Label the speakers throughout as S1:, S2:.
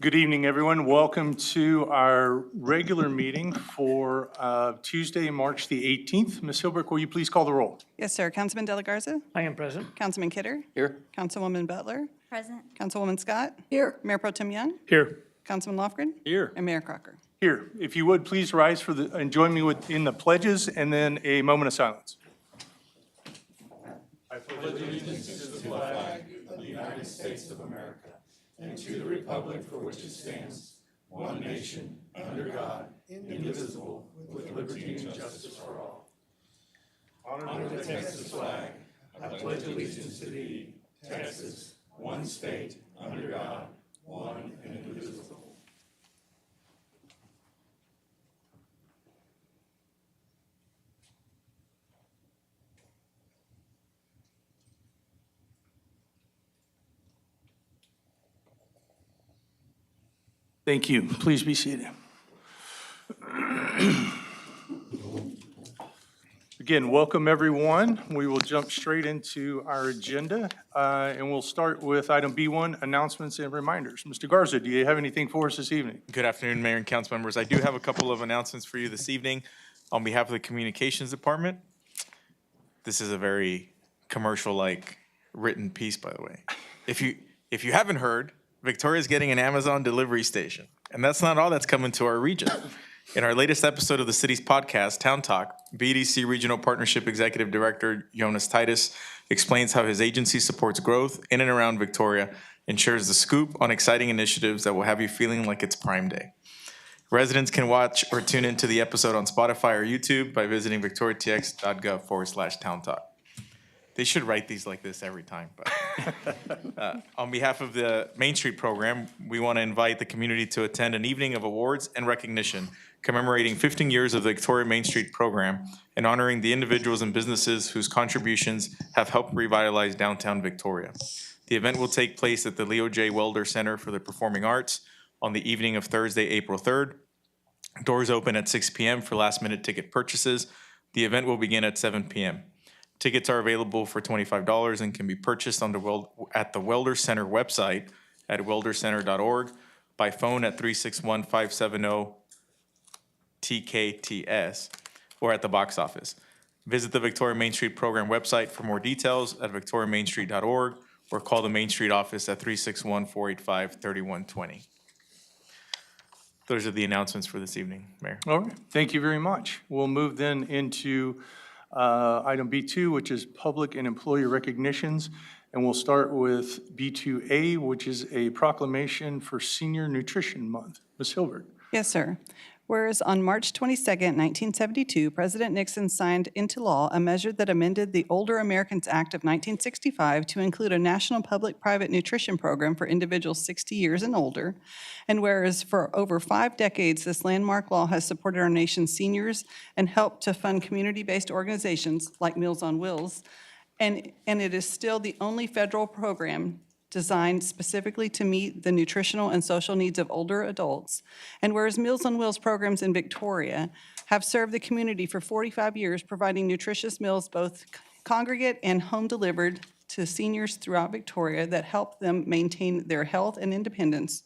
S1: Good evening, everyone. Welcome to our regular meeting for Tuesday, March the 18th. Ms. Hilberg, will you please call the roll?
S2: Yes, sir. Councilman De La Garza?
S3: I am present.
S2: Councilman Kidder?
S4: Here.
S2: Councilwoman Butler?
S5: Present.
S2: Councilwoman Scott?
S5: Here.
S2: Mayor Pro Tem Young?
S3: Here.
S2: Councilman Lofgren?
S4: Here.
S2: And Mayor Crocker.
S1: Here, if you would, please rise for and join me in the pledges and then a moment of silence. I pledge allegiance to the flag of the United States of America and to the republic for which it stands, one nation, under God, indivisible, with liberty and justice for all. Honor the Texas flag. I pledge allegiance to thee, Texas, one state, under God, one and indivisible. Thank you. Please be seated. Again, welcome everyone. We will jump straight into our agenda, and we'll start with item B1, announcements and reminders. Mr. Garza, do you have anything for us this evening?
S6: Good afternoon, Mayor and council members. I do have a couple of announcements for you this evening on behalf of the Communications Department. This is a very commercial-like written piece, by the way. If you haven't heard, Victoria's getting an Amazon delivery station, and that's not all that's coming to our region. In our latest episode of the city's podcast, Town Talk, BDC Regional Partnership Executive Director Jonas Titus explains how his agency supports growth in and around Victoria and shares the scoop on exciting initiatives that will have you feeling like it's Prime Day. Residents can watch or tune into the episode on Spotify or YouTube by visiting victoriatx.gov/Town Talk. They should write these like this every time. But on behalf of the Main Street program, we want to invite the community to attend an evening of awards and recognition commemorating 15 years of the Victoria Main Street program and honoring the individuals and businesses whose contributions have helped revitalize downtown Victoria. The event will take place at the Leo J. Welder Center for the Performing Arts on the evening of Thursday, April 3rd. Doors open at 6 p.m. for last-minute ticket purchases. The event will begin at 7 p.m. Tickets are available for $25 and can be purchased at the Welder Center website at weldercenter.org, by phone at 361-570-TKTS, or at the box office. Visit the Victoria Main Street Program website for more details at victoriamainstreet.org, or call the Main Street office at 361-485-3120. Those are the announcements for this evening, Mayor.
S1: All right, thank you very much. We'll move then into item B2, which is public and employee recognitions. And we'll start with B2A, which is a proclamation for Senior Nutrition Month. Ms. Hilbert.
S2: Yes, sir. Whereas on March 22nd, 1972, President Nixon signed into law a measure that amended the Older Americans Act of 1965 to include a national public-private nutrition program for individuals 60 years and older. And whereas for over 5 decades, this landmark law has supported our nation's seniors and helped to fund community-based organizations like Meals on Wheels, and it is still the only federal program designed specifically to meet the nutritional and social needs of older adults. And whereas Meals on Wheels programs in Victoria have served the community for 45 years, providing nutritious meals both congregate and home delivered to seniors throughout Victoria that help them maintain their health and independence,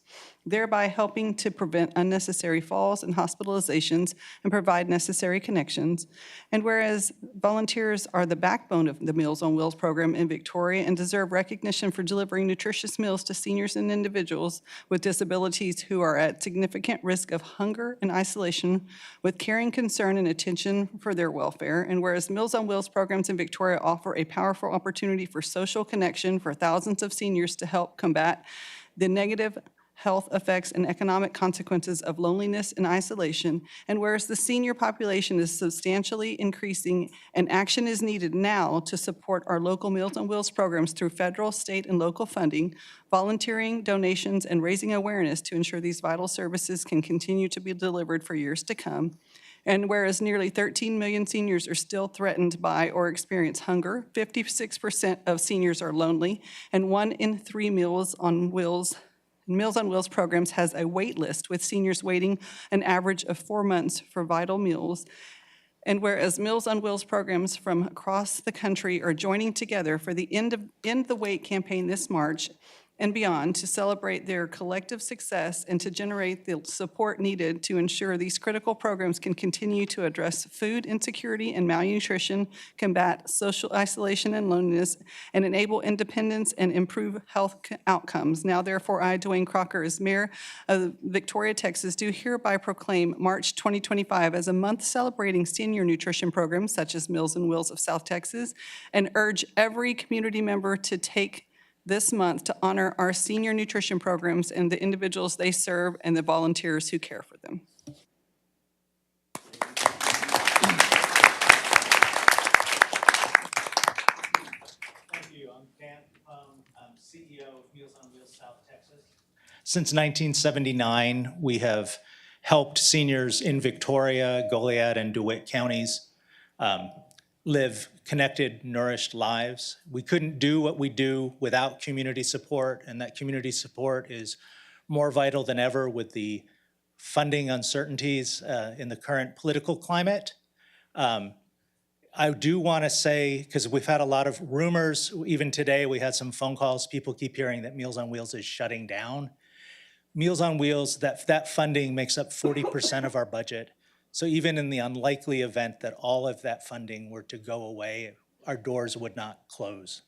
S2: thereby helping to prevent unnecessary falls and hospitalizations and provide necessary connections. And whereas volunteers are the backbone of the Meals on Wheels program in Victoria and deserve recognition for delivering nutritious meals to seniors and individuals with disabilities who are at significant risk of hunger and isolation, with caring concern and attention for their welfare. And whereas Meals on Wheels programs in Victoria offer a powerful opportunity for social connection for thousands of seniors to help combat the negative health effects and economic consequences of loneliness and isolation. And whereas the senior population is substantially increasing and action is needed now to support our local Meals on Wheels programs through federal, state, and local funding, volunteering, donations, and raising awareness to ensure these vital services can continue to be delivered for years to come. And whereas nearly 13 million seniors are still threatened by or experience hunger, 56% of seniors are lonely, and 1 in 3 Meals on Wheels programs has a wait list, with seniors waiting an average of 4 months for vital meals. And whereas Meals on Wheels programs from across the country are joining together for the End the Wait campaign this March, and beyond to celebrate their collective success and to generate the support needed to ensure these critical programs can continue to address food insecurity and malnutrition, combat social isolation and loneliness, and enable independence and improve health outcomes. Now therefore, I, Duane Crocker, as Mayor of Victoria, Texas, do hereby proclaim March 2025 as a month celebrating senior nutrition programs such as Meals on Wheels of South Texas, and urge every community member to take this month to honor our senior nutrition programs and the individuals they serve and the volunteers who care for them.
S3: Thank you. I'm Dan Capone. I'm CEO of Meals on Wheels South Texas.
S4: Since 1979, we have helped seniors in Victoria, Goliad, and DeWitt counties live connected, nourished lives. We couldn't do what we do without community support, and that community support is more vital than ever with the funding uncertainties in the current political climate. I do want to say, because we've had a lot of rumors, even today we had some phone calls, people keep hearing that Meals on Wheels is shutting down. Meals on Wheels, that funding makes up 40% of our budget. So even in the unlikely event that all of that funding were to go away, our doors would not close.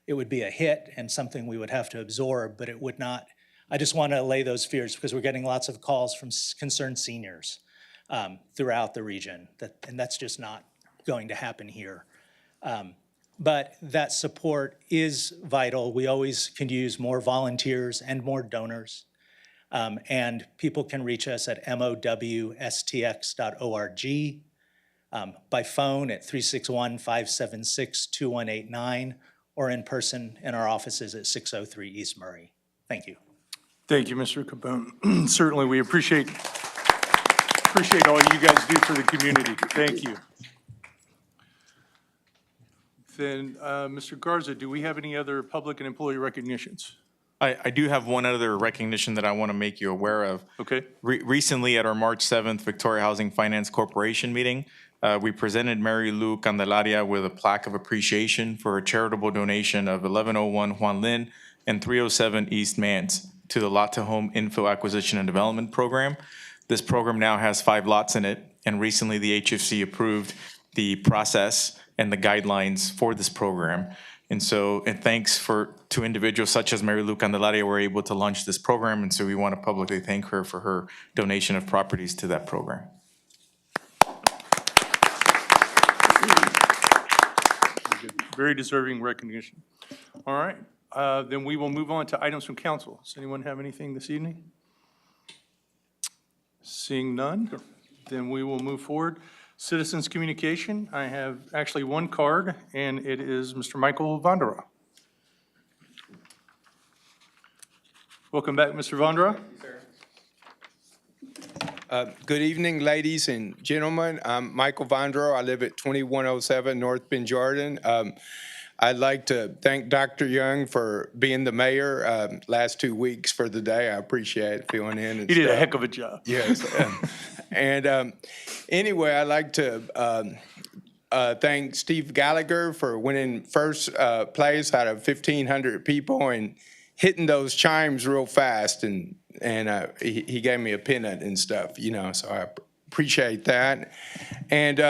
S4: It would be a hit and something we would have to absorb, but it would not. I just want to allay those fears because we're getting lots of calls from concerned seniors throughout the region, and that's just not going to happen here. But that support is vital. We always can use more volunteers and more donors. And people can reach us at mowstx.org, by phone at 361-576-2189, or in person in our offices at 603 East Murray. Thank you.
S1: Thank you, Mr. Capone. Certainly, we appreciate all you guys do for the community. Thank you. Then, Mr. Garza, do we have any other public and employee recognitions?
S6: I do have one other recognition that I want to make you aware of.
S1: Okay.
S6: Recently, at our March 7th Victoria Housing Finance Corporation meeting, we presented Mary Lou Candelaria with a plaque of appreciation for a charitable donation of 1101 Juan Lin and 307 East Mans to the Lot to Home Info Acquisition and Development Program. This program now has 5 lots in it, and recently the HFC approved the process and the guidelines for this program. And so, thanks to individuals such as Mary Lou Candelaria, we're able to launch this program, and so we want to publicly thank her for her donation of properties to that program.
S1: Very deserving recognition. All right, then we will move on to items from council. Does anyone have anything this evening? Seeing none, then we will move forward. Citizens communication, I have actually one card, and it is Mr. Michael Vandera. Welcome back, Mr. Vandera.
S5: Good evening, ladies and gentlemen. I'm Michael Vandera. I live at 2107 North Bend Jordan. I'd like to thank Dr. Young for being the mayor last 2 weeks for the day. I appreciate filling in. And
S1: He did a heck of a job.
S5: Yes. And anyway, I'd like to thank Steve Gallagher for winning first place out of 1,500 people and hitting those chimes real fast. And he gave me a pennant and stuff, you know, so I appreciate that. And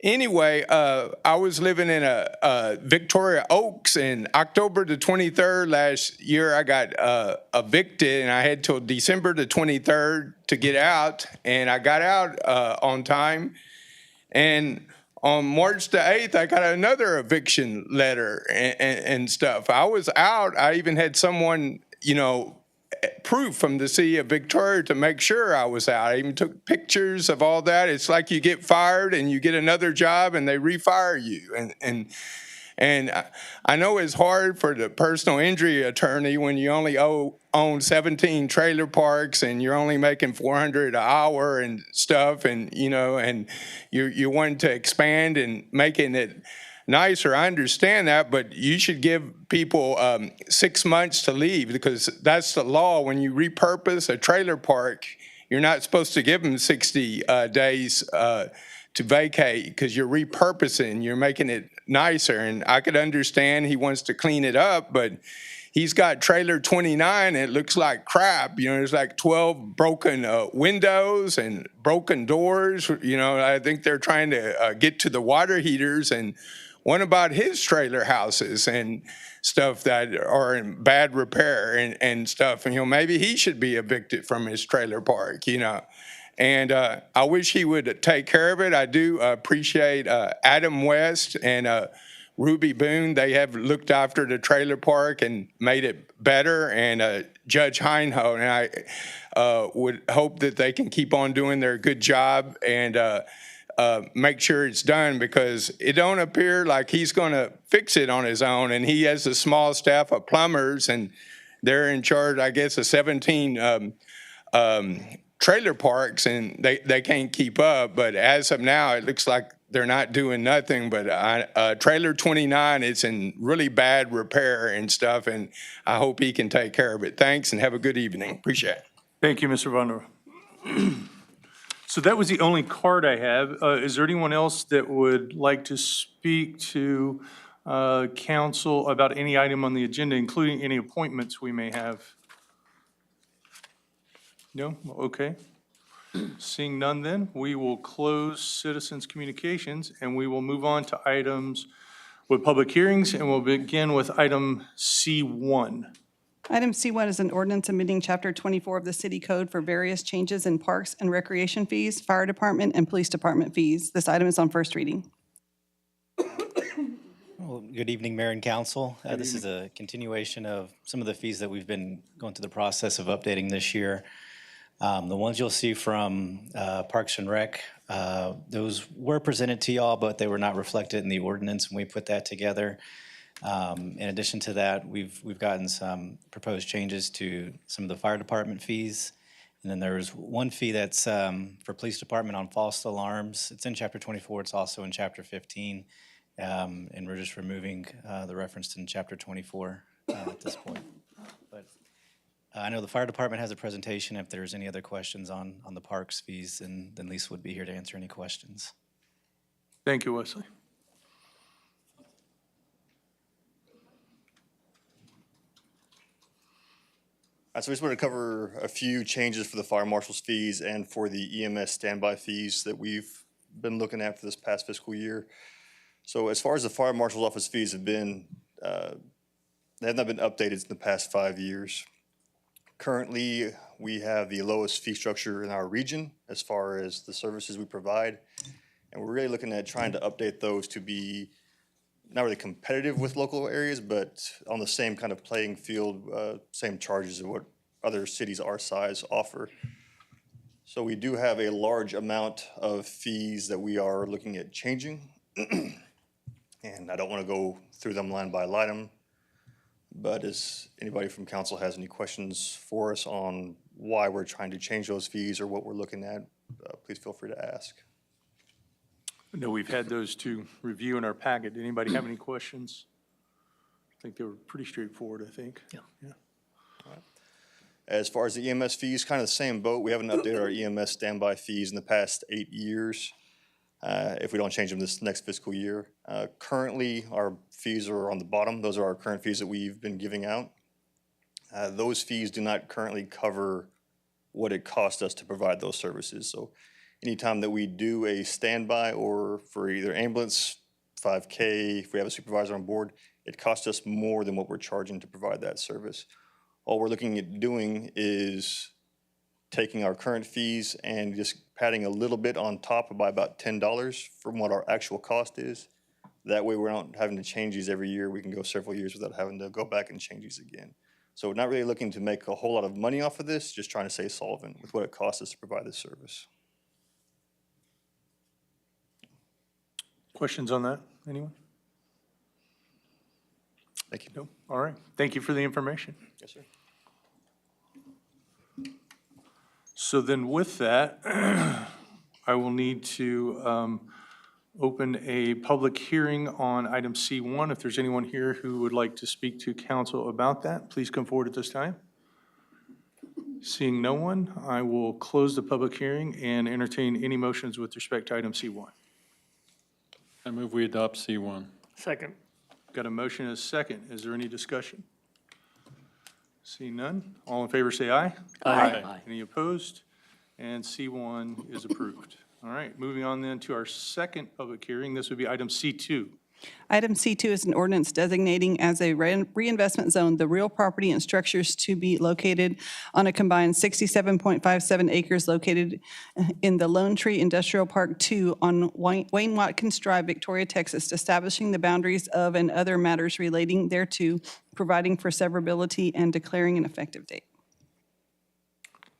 S5: anyway, I was living in Victoria Oaks, and October the 23rd last year, I got evicted, and I had till December the 23rd to get out, and I got out on time. And on March the 8th, I got another eviction letter and stuff. I was out. I even had someone, you know, proof from the city of Victoria to make sure I was out. I even took pictures of all that. It's like you get fired and you get another job and they refire you. And I know it's hard for the personal injury attorney when you only own 17 trailer parks and you're only making $400 an hour and stuff, and you know, and you want to expand and making it nicer. I understand that, but you should give people 6 months to leave, because that's the law. When you repurpose a trailer park, you're not supposed to give them 60 days to vacate, because you're repurposing, you're making it nicer. And I could understand he wants to clean it up, but he's got trailer 29, and it looks like crap. You know, there's like 12 broken windows and broken doors. You know, I think they're trying to get to the water heaters. And what about his trailer houses and stuff that are in bad repair and stuff? And, you know, maybe he should be evicted from his trailer park, you know. And I wish he would take care of it. I do appreciate Adam West and Ruby Boone. They have looked after the trailer park and made it better. And Judge Heinho, and I would hope that they can keep on doing their good job and make sure it's done, because it don't appear like he's going to fix it on his own. And he has a small staff of plumbers, and they're in charge, I guess, of 17 trailer parks, and they can't keep up. But as of now, it looks like they're not doing nothing. But trailer 29 is in really bad repair and stuff, and I hope he can take care of it. Thanks, and have a good evening. Appreciate it.
S7: Thank you, Mr. Vonder. So that was the only card I have. Is there anyone else that would like to speak to council about any item on the agenda, including any appointments we may have? No? Okay. Seeing none then, we will close citizens' communications and we will move on to items with public hearings, and we'll begin with item C1.
S2: Item C1 is an ordinance amending Chapter 24 of the City Code for various changes in parks and recreation fees, fire department, and police department fees. This item is on first reading.
S8: Well, good evening, Mayor and Council. This is a continuation of some of the fees that we've been going through the process of updating this year. The ones you'll see from Parks and Rec, those were presented to y'all, but they were not reflected in the ordinance when we put that together. In addition to that, we've gotten some proposed changes to some of the fire department fees. And then there's one fee that's for police department on false alarms. It's in Chapter 24. It's also in Chapter 15. And we're just removing the reference in Chapter 24 at this point. But I know the fire department has a presentation. If there's any other questions on the parks fees, then Lisa would be here to answer any questions.
S7: Thank you, Wesley.
S9: So we just wanted to cover a few changes for the fire marshal's fees and for the EMS standby fees that we've been looking at for this past fiscal year. So as far as the fire marshal's office fees have been, they have not been updated in the past 5 years. Currently, we have the lowest fee structure in our region as far as the services we provide. And we're really looking at trying to update those to be not really competitive with local areas, but on the same kind of playing field, same charges of what other cities our size offer. So we do have a large amount of fees that we are looking at changing. And I don't want to go through them line by line, but as anybody from council has any questions for us on why we're trying to change those fees or what we're looking at, please feel free to ask.
S7: No, we've had those to review in our packet. Did anybody have any questions? I think they were pretty straightforward, I think. Yeah.
S9: As far as the EMS fees, kind of the same boat. We haven't updated our EMS standby fees in the past 8 years. If we don't change them this next fiscal year. Currently, our fees are on the bottom. Those are our current fees that we've been giving out. Those fees do not currently cover what it costs us to provide those services. So anytime that we do a standby or for either ambulance, 5K, if we have a supervisor on board, it costs us more than what we're charging to provide that service. All we're looking at doing is taking our current fees and just padding a little bit on top by about $10 from what our actual cost is. That way we're not having to change these every year. We can go several years without having to go back and change these again. So we're not really looking to make a whole lot of money off of this, just trying to stay solvent with what it costs us to provide this service.
S7: Questions on that? Anyone?
S9: Thank you.
S7: No? All right. Thank you for the information.
S9: Yes, sir.
S7: So then with that, I will need to open a public hearing on item C1. If there's anyone here who would like to speak to council about that, please come forward at this time. Seeing no one, I will close the public hearing and entertain any motions with respect to item C1.
S1: I move we adopt C1.
S10: Second.
S7: Got a motion and a second. Is there any discussion? Seeing none, all in favor say aye.
S1: Aye.
S7: Any opposed? And C1 is approved. All right, moving on then to our second public hearing. This would be item C2.
S2: Item C2 is an ordinance designating as a reinvestment zone the real property and structures to be located on a combined 67.57 acres located in the Lone Tree Industrial Park 2 on Wayne Watkins Drive, Victoria, Texas, establishing the boundaries of and other matters relating thereto, providing for severability, and declaring an effective date.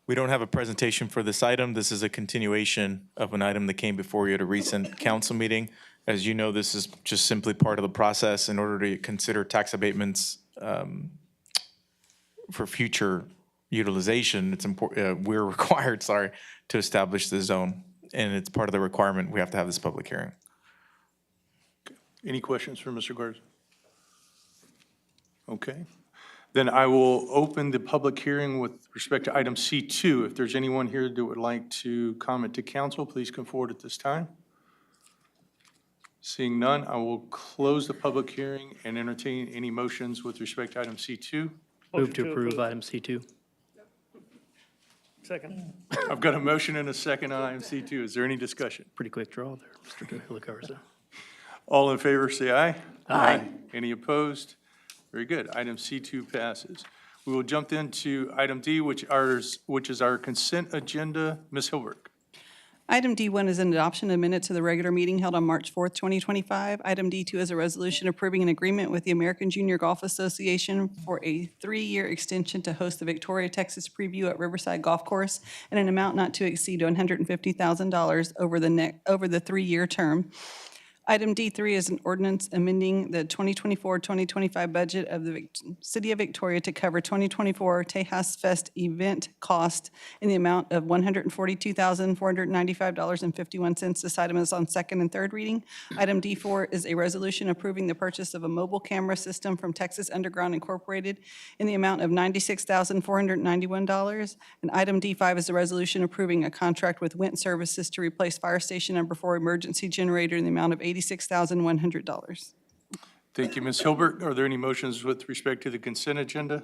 S6: We don't have a presentation for this item. This is a continuation of an item that came before you at a recent council meeting. As you know, this is just simply part of the process in order to consider tax abatements for future utilization. It's important, we're required, to establish the zone. And it's part of the requirement. We have to have this public hearing.
S7: Any questions for Mr. Garza? Okay. Then I will open the public hearing with respect to item C2. If there's anyone here that would like to comment to council, please come forward at this time. Seeing none, I will close the public hearing and entertain any motions with respect to item C2.
S1: Move to approve item C2.
S10: Second.
S7: I've got a motion and a second on item C2. Is there any discussion?
S10: Pretty quick draw there, Mr. Garza.
S7: All in favor, say aye.
S10: Aye.
S7: Any opposed? Very good. Item C2 passes. We will jump into item D, which is our consent agenda. Ms. Hilbert.
S2: Item D1 is an adoption of minutes of the regular meeting held on March 4th, 2025. Item D2 is a resolution approving an agreement with the American Junior Golf Association for a 3-year extension to host the Victoria, Texas preview at Riverside Golf Course in an amount not to exceed $150,000 over the 3-year term. Item D3 is an ordinance amending the 2024-2025 budget of the City of Victoria to cover 2024 Tejas Fest event cost in the amount of $142,495.51. This item is on second and third reading. Item D4 is a resolution approving the purchase of a mobile camera system from Texas Underground Incorporated in the amount of $96,491. And item D5 is a resolution approving a contract with Went Services to replace Fire Station Number 4 emergency generator in the amount of $86,100.
S7: Thank you, Ms. Hilbert. Are there any motions with respect to the consent agenda?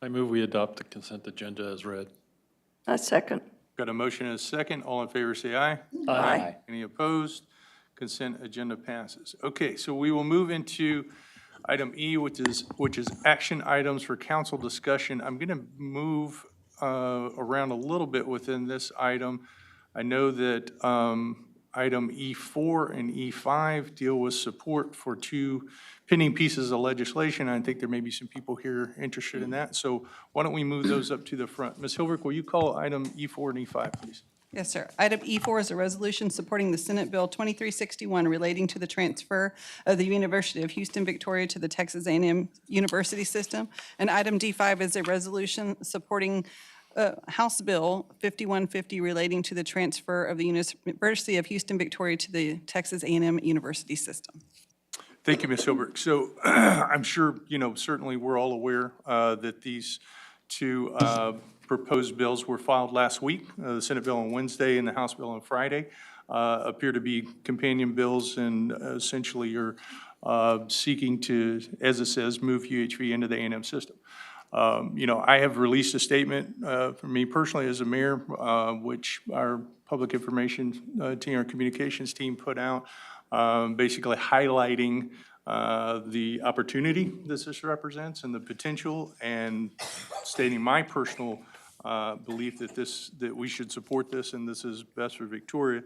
S1: I move we adopt the consent agenda as read.
S11: A second.
S7: Got a motion and a second. All in favor, say aye.
S11: Aye.
S7: Any opposed? Consent agenda passes. Okay, so we will move into item E, which is action items for council discussion. I'm going to move around a little bit within this item. I know that item E4 and E5 deal with support for 2 pending pieces of legislation. I think there may be some people here interested in that. So why don't we move those up to the front? Ms. Hilbert, will you call item E4 and E5, please?
S2: Yes, sir. Item E4 is a resolution supporting the Senate Bill 2361 relating to the transfer of the University of Houston, Victoria to the Texas A&M University System. And item D5 is a resolution supporting House Bill 5150 relating to the transfer of the University of Houston, Victoria to the Texas A&M University System.
S7: Thank you, Ms. Hilbert. So I'm sure, certainly we're all aware that these 2 proposed bills were filed last week. The Senate bill on Wednesday and the House bill on Friday appear to be companion bills and essentially you're seeking to, as it says, move UHV into the A&M system. I have released a statement for me personally as a mayor, which our public information team, our communications team put out, basically highlighting the opportunity this represents and the potential, and stating my personal belief that we should support this and this is best for Victoria.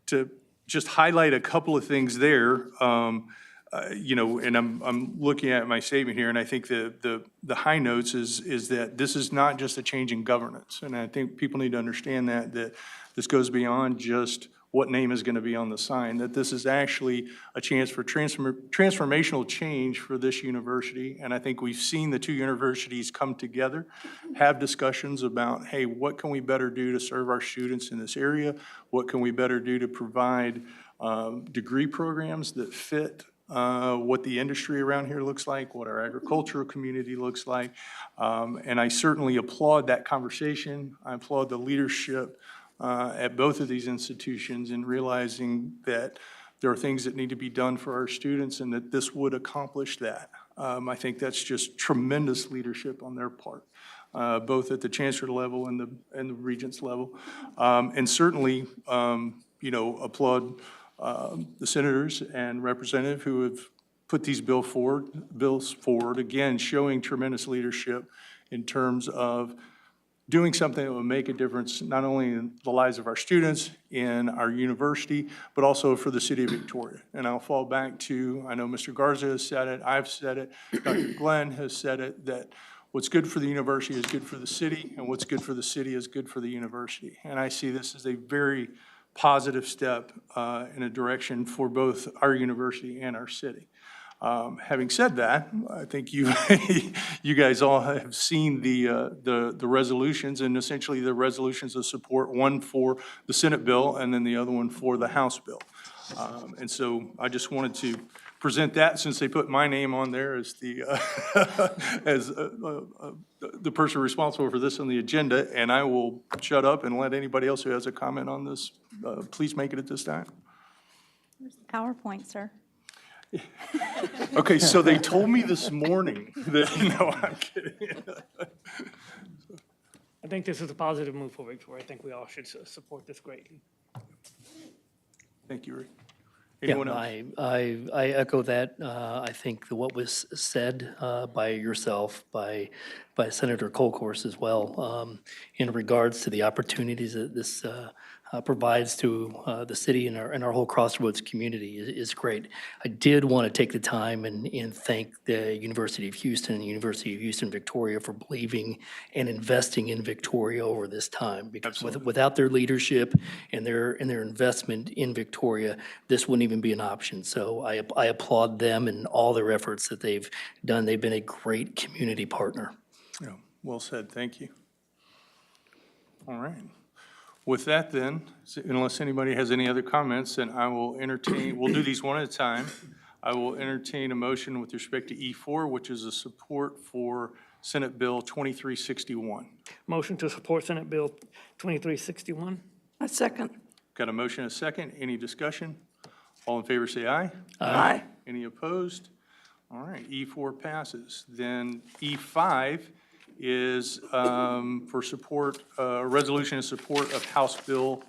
S7: To just highlight a couple of things there. And I'm looking at my statement here, and I think the high notes is that this is not just a change in governance, and I think people need to understand that this goes beyond just what name is going to be on the sign, that this is actually a chance for transformational change for this university, and I think we've seen the 2 universities come together, have discussions about, hey, what can we better do to serve our students in this area? What can we better do to provide degree programs that fit what the industry around here looks like, what our agricultural community looks like. And I certainly applaud that conversation. I applaud the leadership at both of these institutions in realizing that there are things that need to be done for our students and that this would accomplish that. I think that's just tremendous leadership on their part, both at the chancellor level and the regents level. And certainly, applaud the senators and representative who have put these bills forward, again, showing tremendous leadership in terms of doing something that would make a difference not only in the lives of our students, in our university, but also for the city of Victoria. And I'll fall back to, I know Mr. Garza has said it, I've said it, Dr. Glenn has said it, that what's good for the university is good for the city, and what's good for the city is good for the university. And I see this as a very positive step in a direction for both our university and our city. Having said that, I think you you guys all have seen the resolutions, and essentially the resolutions of support, one for the Senate bill and then the other one for the House bill. And so I just wanted to present that, since they put my name on there as the the person responsible for this on the agenda, and I will shut up and let anybody else who has a comment on this, please make it at this time.
S12: PowerPoint, sir.
S7: Okay, so they told me this morning that, no, I'm kidding.
S10: I think this is a positive move for Victoria. I think we all should support this greatly.
S7: Thank you, Rick. Anyone else?
S13: I echo that. I think what was said by yourself, by Senator Colcourse as well, in regards to the opportunities that this provides to the city and our whole Crossroads community is great. I did want to take the time and thank the University of Houston and University of Houston Victoria for believing and investing in Victoria over this time, because without their leadership and their investment in Victoria, this wouldn't even be an option. So I applaud them and all their efforts that they've done. They've been a great community partner.
S7: Yeah, well said, thank you. All right. With that then, unless anybody has any other comments, then I will entertain, we'll do these one at a time. I will entertain a motion with respect to E4, which is a support for Senate Bill 2361.
S10: Motion to support Senate Bill 2361.
S11: I second.
S7: Got a motion and a second. Any discussion? All in favor say aye.
S11: Aye.
S7: Any opposed? All right, E4 passes. Then E5 is for support, resolution in support of House Bill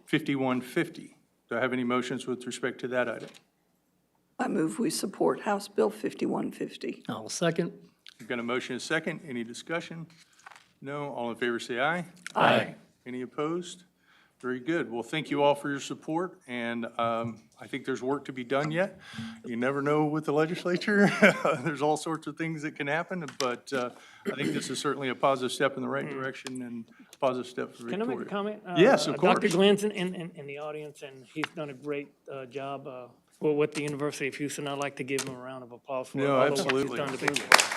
S7: 5150. Do I have any motions with respect to that item?
S11: I move we support House Bill 5150.
S13: I'll second.
S7: I've got a motion and a second. Any discussion? No. All in favor say aye.
S11: Aye.
S7: Any opposed? Very good. Well, thank you all for your support, and I think there's work to be done yet. You never know with the legislature. There's all sorts of things that can happen, but I think this is certainly a positive step in the right direction and a positive step for Victoria.
S10: Can I make a comment?
S7: Yes, of course.
S10: Dr. Glenn's in the audience, and he's done a great job with the University of Houston. I'd like to give him a round of applause for
S7: No,
S10: all
S7: absolutely.
S10: the work he's done to Victoria.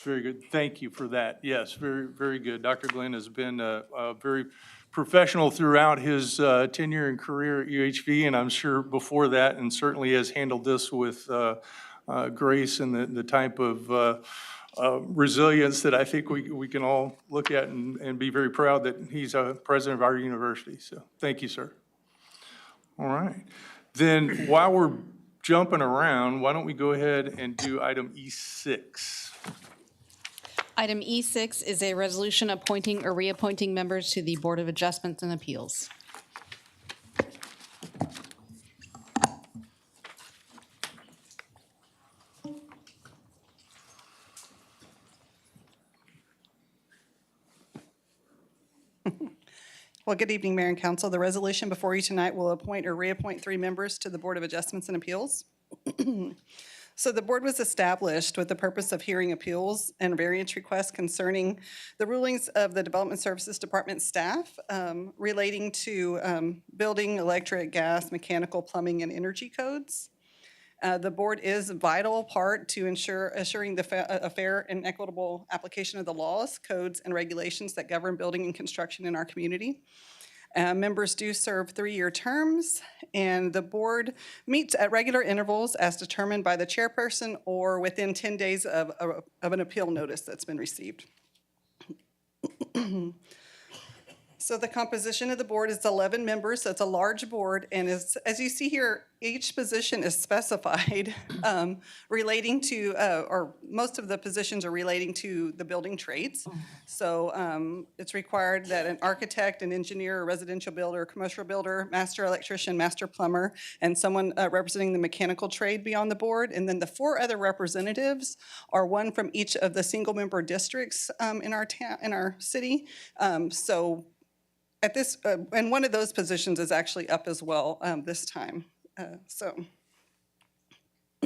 S7: Very good. Thank you for that. Yes, very, very good. Dr. Glenn has been very professional throughout his tenure and career at UHV, and I'm sure before that, and certainly has handled this with grace and the type of resilience that I think we can all look at and be very proud that he's a president of our university. So thank you, sir. All right. Then while we're jumping around, why don't we go ahead and do item E6?
S12: Item E6 is a resolution appointing or reappointing members to the Board of Adjustments and Appeals.
S2: Well, good evening, Mayor and Council. The resolution before you tonight will appoint or reappoint 3 members to the Board of Adjustments and Appeals. So the board was established with the purpose of hearing appeals and variance requests concerning the rulings of the Development Services Department staff relating to building, electric, gas, mechanical, plumbing, and energy codes. The board is a vital part to assuring a fair and equitable application of the laws, codes, and regulations that govern building and construction in our community. Members do serve 3-year terms, and the board meets at regular intervals as determined by the chairperson or within 10 days of an appeal notice that's been received. So the composition of the board is 11 members, so it's a large board, and as you see here, each position is specified relating to, or most of the positions are relating to the building trades. So it's required that an architect, an engineer, a residential builder, commercial builder, master electrician, master plumber, and someone representing the mechanical trade be on the board. And then the 4 other representatives are one from each of the single-member districts in our town, in our city. So at this, and one of those positions is actually up as well this time.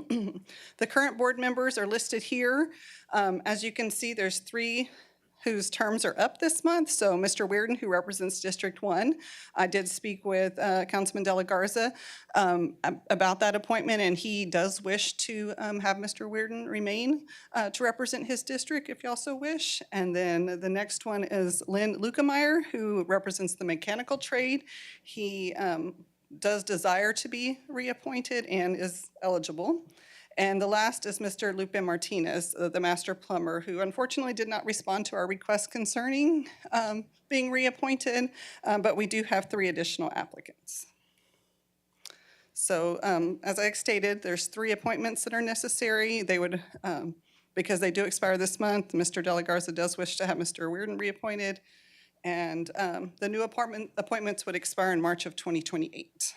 S2: The current board members are listed here. As you can see, there's 3 whose terms are up this month. So Mr. Weirden, who represents District 1, I did speak with Councilman De La Garza about that appointment, and he does wish to have Mr. Weirden remain to represent his district if you also wish. And then the next one is Lynn Lukemeyer, who represents the mechanical trade. He does desire to be reappointed and is eligible. And the last is Mr. Lupe Martinez, the master plumber, who unfortunately did not respond to our request concerning being reappointed, but we do have 3 additional applicants. So as I stated, there's 3 appointments that are necessary. They would, because they do expire this month, Mr. De La Garza does wish to have Mr. Weirden reappointed, and the new appointments would expire in March of 2028.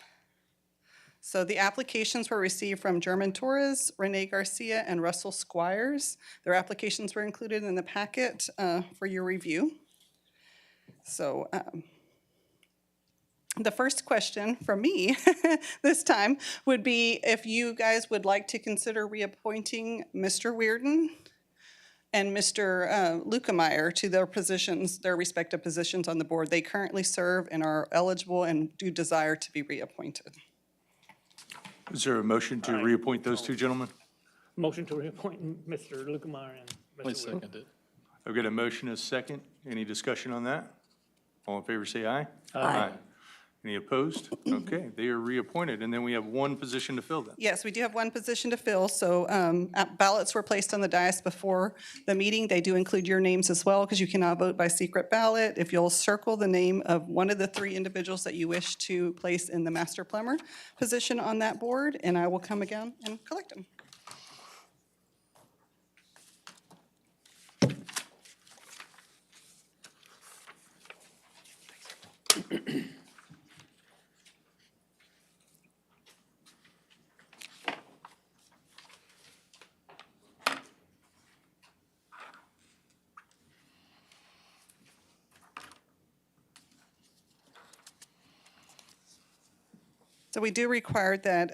S2: So the applications were received from German Torres, Renee Garcia, and Russell Squires. Their applications were included in the packet for your review. So the first question from me this time would be if you guys would like to consider reappointing Mr. Weirden and Mr. Lukemeyer to their positions, their respective positions on the board. They currently serve and are eligible and do desire to be reappointed.
S7: Is there a motion to reappoint those 2 gentlemen?
S10: Motion to reappoint Mr. Lukemeyer and Mr. Weirden.
S7: I've got a motion and a second. Any discussion on that? All in favor, say aye.
S11: Aye.
S7: Any opposed? Okay, they are reappointed, and then we have 1 position to fill then.
S2: Yes, we do have 1 position to fill, so ballots were placed on the dais before the meeting. They do include your names as well, because you cannot vote by secret ballot. If you'll circle the name of one of the 3 individuals that you wish to place in the master plumber position on that board, and I will come again and collect them. So we do require that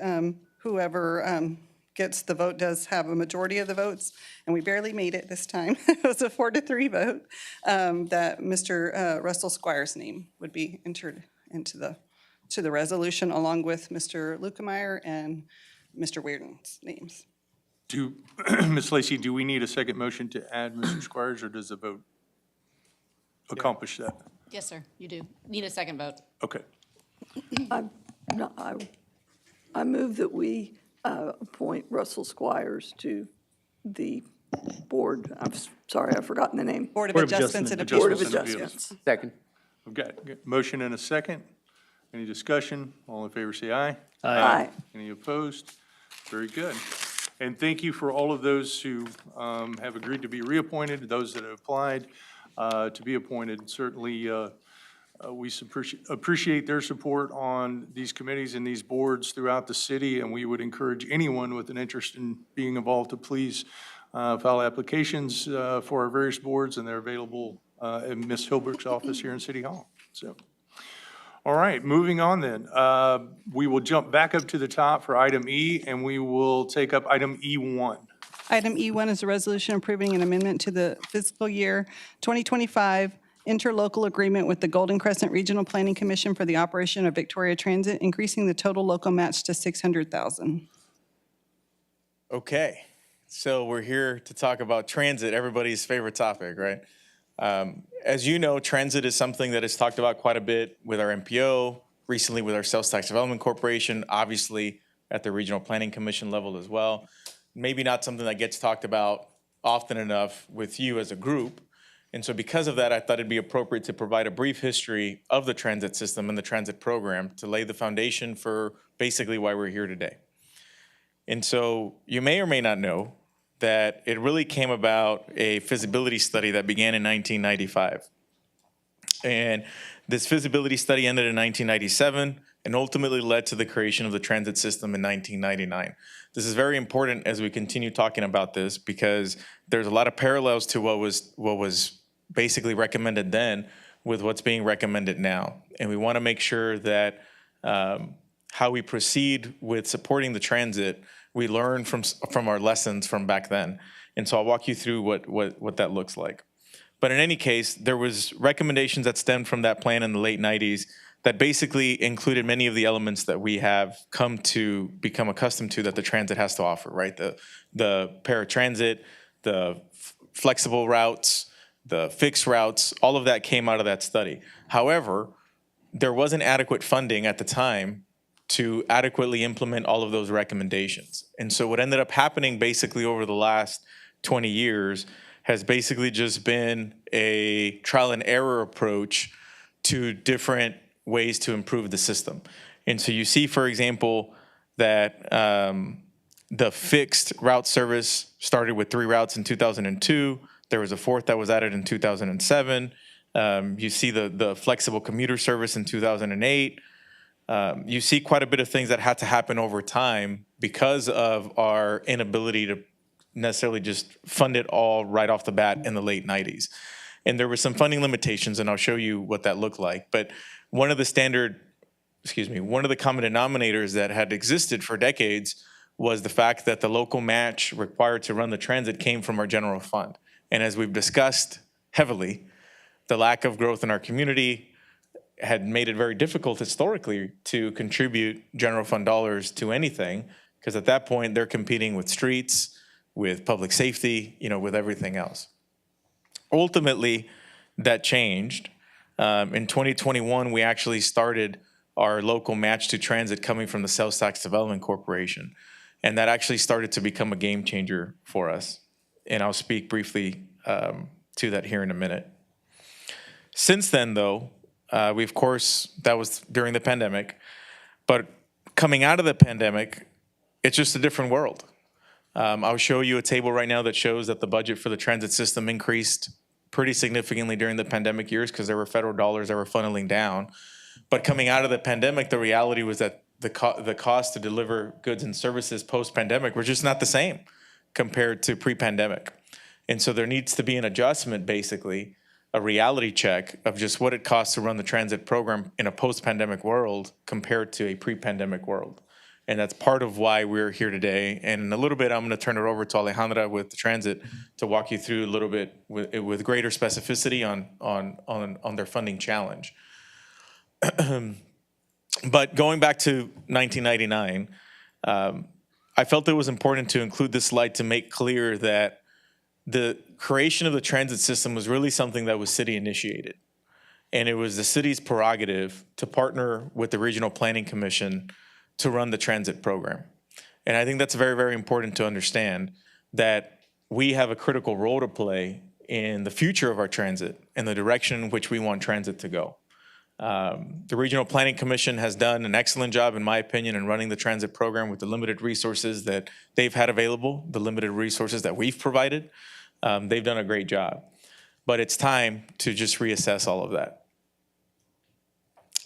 S2: whoever gets the vote does have a majority of the votes, and we barely made it this time. It was a 4-3 vote, that Mr. Russell Squire's name would be entered into the resolution along with Mr. Lukemeyer and Mr. Weirden's names.
S7: Ms. Lacy, do we need a second motion to add Mr. Squires, or does the vote accomplish that?
S12: Yes, sir, you do. Need a second vote.
S7: Okay.
S11: I move that we appoint Russell Squires to the board. I'm sorry, I've forgotten the name.
S2: Board of Adjustments and Appeals.
S11: Board of
S7: Adjustments and
S11: Adjustments.
S14: Second.
S7: I've got a motion and a second. Any discussion? All in favor, say aye.
S11: Aye.
S7: Any opposed? Very good. And thank you for all of those who have agreed to be reappointed, those that have applied to be appointed. Certainly, we appreciate their support on these committees and these boards throughout the city, and we would encourage anyone with an interest in being involved to please file applications for our various boards, and they're available in Ms. Hilbert's office here in City Hall. So, all right, moving on then. We will jump back up to the top for item E, and we will take up item E1.
S2: Item E1 is a resolution approving an amendment to the fiscal year 2025 interlocal agreement with the Golden Crescent Regional Planning Commission for the operation of Victoria Transit, increasing the total local match to $600,000.
S6: Okay, so we're here to talk about transit, everybody's favorite topic, right? As you know, transit is something that is talked about quite a bit with our MPO, recently with our Sales Tax Development Corporation, obviously at the Regional Planning Commission level as well. Maybe not something that gets talked about often enough with you as a group. And so because of that, I thought it'd be appropriate to provide a brief history of the transit system and the transit program to lay the foundation for basically why we're here today. And so you may or may not know that it really came about a feasibility study that began in 1995. And this feasibility study ended in 1997 and ultimately led to the creation of the transit system in 1999. This is very important as we continue talking about this because there's a lot of parallels to what was basically recommended then with what's being recommended now. And we want to make sure that how we proceed with supporting the transit, we learn from our lessons from back then. And so I'll walk you through what that looks like. But in any case, there was recommendations that stemmed from that plan in the late 90s that basically included many of the elements that we have come to become accustomed to that the transit has to offer, right? The paratransit, the flexible routes, the fixed routes, all of that came out of that study. However, there wasn't adequate funding at the time to adequately implement all of those recommendations. And so what ended up happening basically over the last 20 years has basically just been a trial and error approach to different ways to improve the system. And so you see, for example, that the fixed route service started with 3 routes in 2002. There was a 4th that was added in 2007. You see the flexible commuter service in 2008. You see quite a bit of things that had to happen over time because of our inability to necessarily just fund it all right off the bat in the late 90s. And there were some funding limitations, and I'll show you what that looked like. But one of the common denominators that had existed for decades was the fact that the local match required to run the transit came from our general fund. And as we've discussed heavily, the lack of growth in our community had made it very difficult historically to contribute general fund dollars to anything, because at that point they're competing with streets, with public safety, with everything else. Ultimately, that changed. In 2021, we actually started our local match to transit coming from the Sales Tax Development Corporation. And that actually started to become a game changer for us. And I'll speak briefly to that here in a minute. Since then, though, we, of course, that was during the pandemic. But coming out of the pandemic, it's just a different world. I'll show you a table right now that shows that the budget for the transit system increased pretty significantly during the pandemic years because there were federal dollars that were funneling down. But coming out of the pandemic, the reality was that the cost to deliver goods and services post-pandemic were just not the same compared to pre-pandemic. And so there needs to be an adjustment, basically, a reality check of just what it costs to run the transit program in a post-pandemic world compared to a pre-pandemic world. And that's part of why we're here today. And in a little bit, I'm going to turn it over to Alejandra with the transit to walk you through a little bit with greater specificity on their funding challenge. But going back to 1999, I felt it was important to include this slide to make clear that the creation of the transit system was really something that was city initiated. And it was the city's prerogative to partner with the Regional Planning Commission to run the transit program. And I think that's very, very important to understand that we have a critical role to play in the future of our transit and the direction in which we want transit to go. The Regional Planning Commission has done an excellent job, in my opinion, in running the transit program with the limited resources that they've had available, the limited resources that we've provided. They've done a great job. But it's time to just reassess all of that.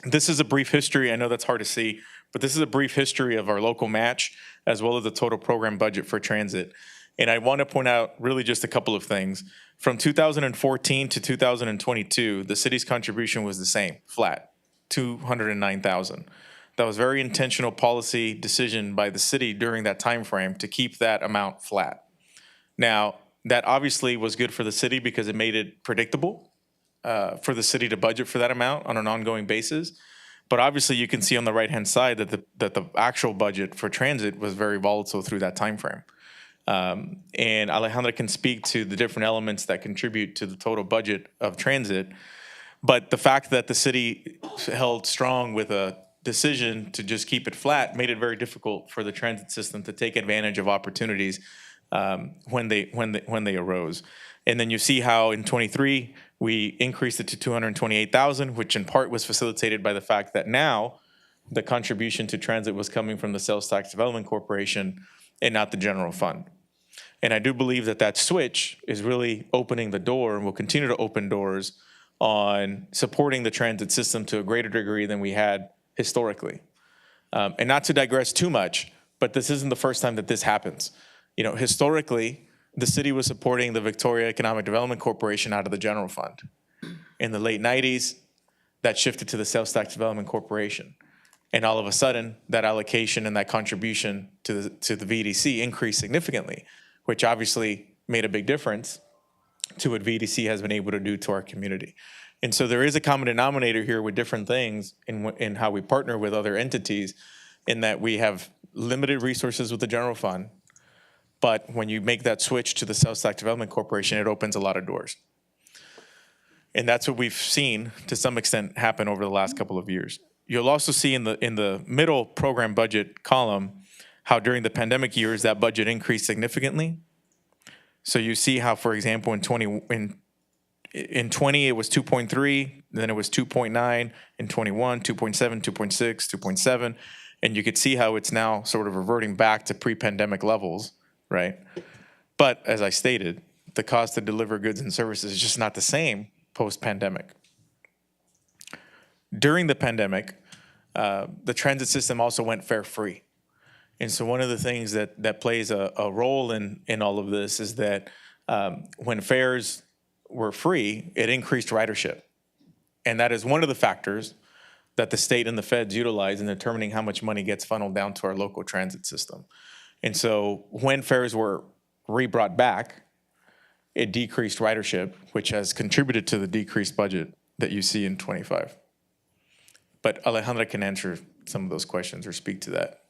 S6: This is a brief history. I know that's hard to see, but this is a brief history of our local match as well as the total program budget for transit. And I want to point out really just a couple of things. From 2014 to 2022, the city's contribution was the same, flat, $209,000. That was very intentional policy decision by the city during that time frame to keep that amount flat. Now, that obviously was good for the city because it made it predictable for the city to budget for that amount on an ongoing basis. But obviously, you can see on the right-hand side that the actual budget for transit was very volatile through that time frame. And Alejandra can speak to the different elements that contribute to the total budget of transit. But the fact that the city held strong with a decision to just keep it flat made it very difficult for the transit system to take advantage of opportunities when they arose. And then you see how in '23 we increased it to 228,000, which in part was facilitated by the fact that now the contribution to transit was coming from the Sales Tax Development Corporation and not the general fund. And I do believe that that switch is really opening the door and will continue to open doors on supporting the transit system to a greater degree than we had historically. And not to digress too much, but this isn't the first time that this happens. You know, historically, the city was supporting the Victoria Economic Development Corporation out of the general fund. In the late 90s, that shifted to the Sales Tax Development Corporation. And all of a sudden, that allocation and that contribution to the VDC increased significantly, which obviously made a big difference to what VDC has been able to do to our community. And so there is a common denominator here with different things in how we partner with other entities, in that we have limited resources with the general fund. But when you make that switch to the Sales Tax Development Corporation, it opens a lot of doors. And that's what we've seen to some extent happen over the last couple of years. You'll also see in the middle program budget column how during the pandemic years that budget increased significantly. So you see how, for example, in 20 it was 2.3, then it was 2.9, in 21, 2.7, 2.6, 2.7, and you could see how it's now sort of reverting back to pre-pandemic levels, right? But as I stated, the cost to deliver goods and services is just not the same post-pandemic. During the pandemic, the transit system also went fare-free. And so one of the things that plays a role in all of this is that when fares were free, it increased ridership. And that is one of the factors that the state and the feds utilize in determining how much money gets funneled down to our local transit system. And so when fares were re-brought back, it decreased ridership, which has contributed to the decreased budget that you see in '25. But Alejandra can answer some of those questions or speak to that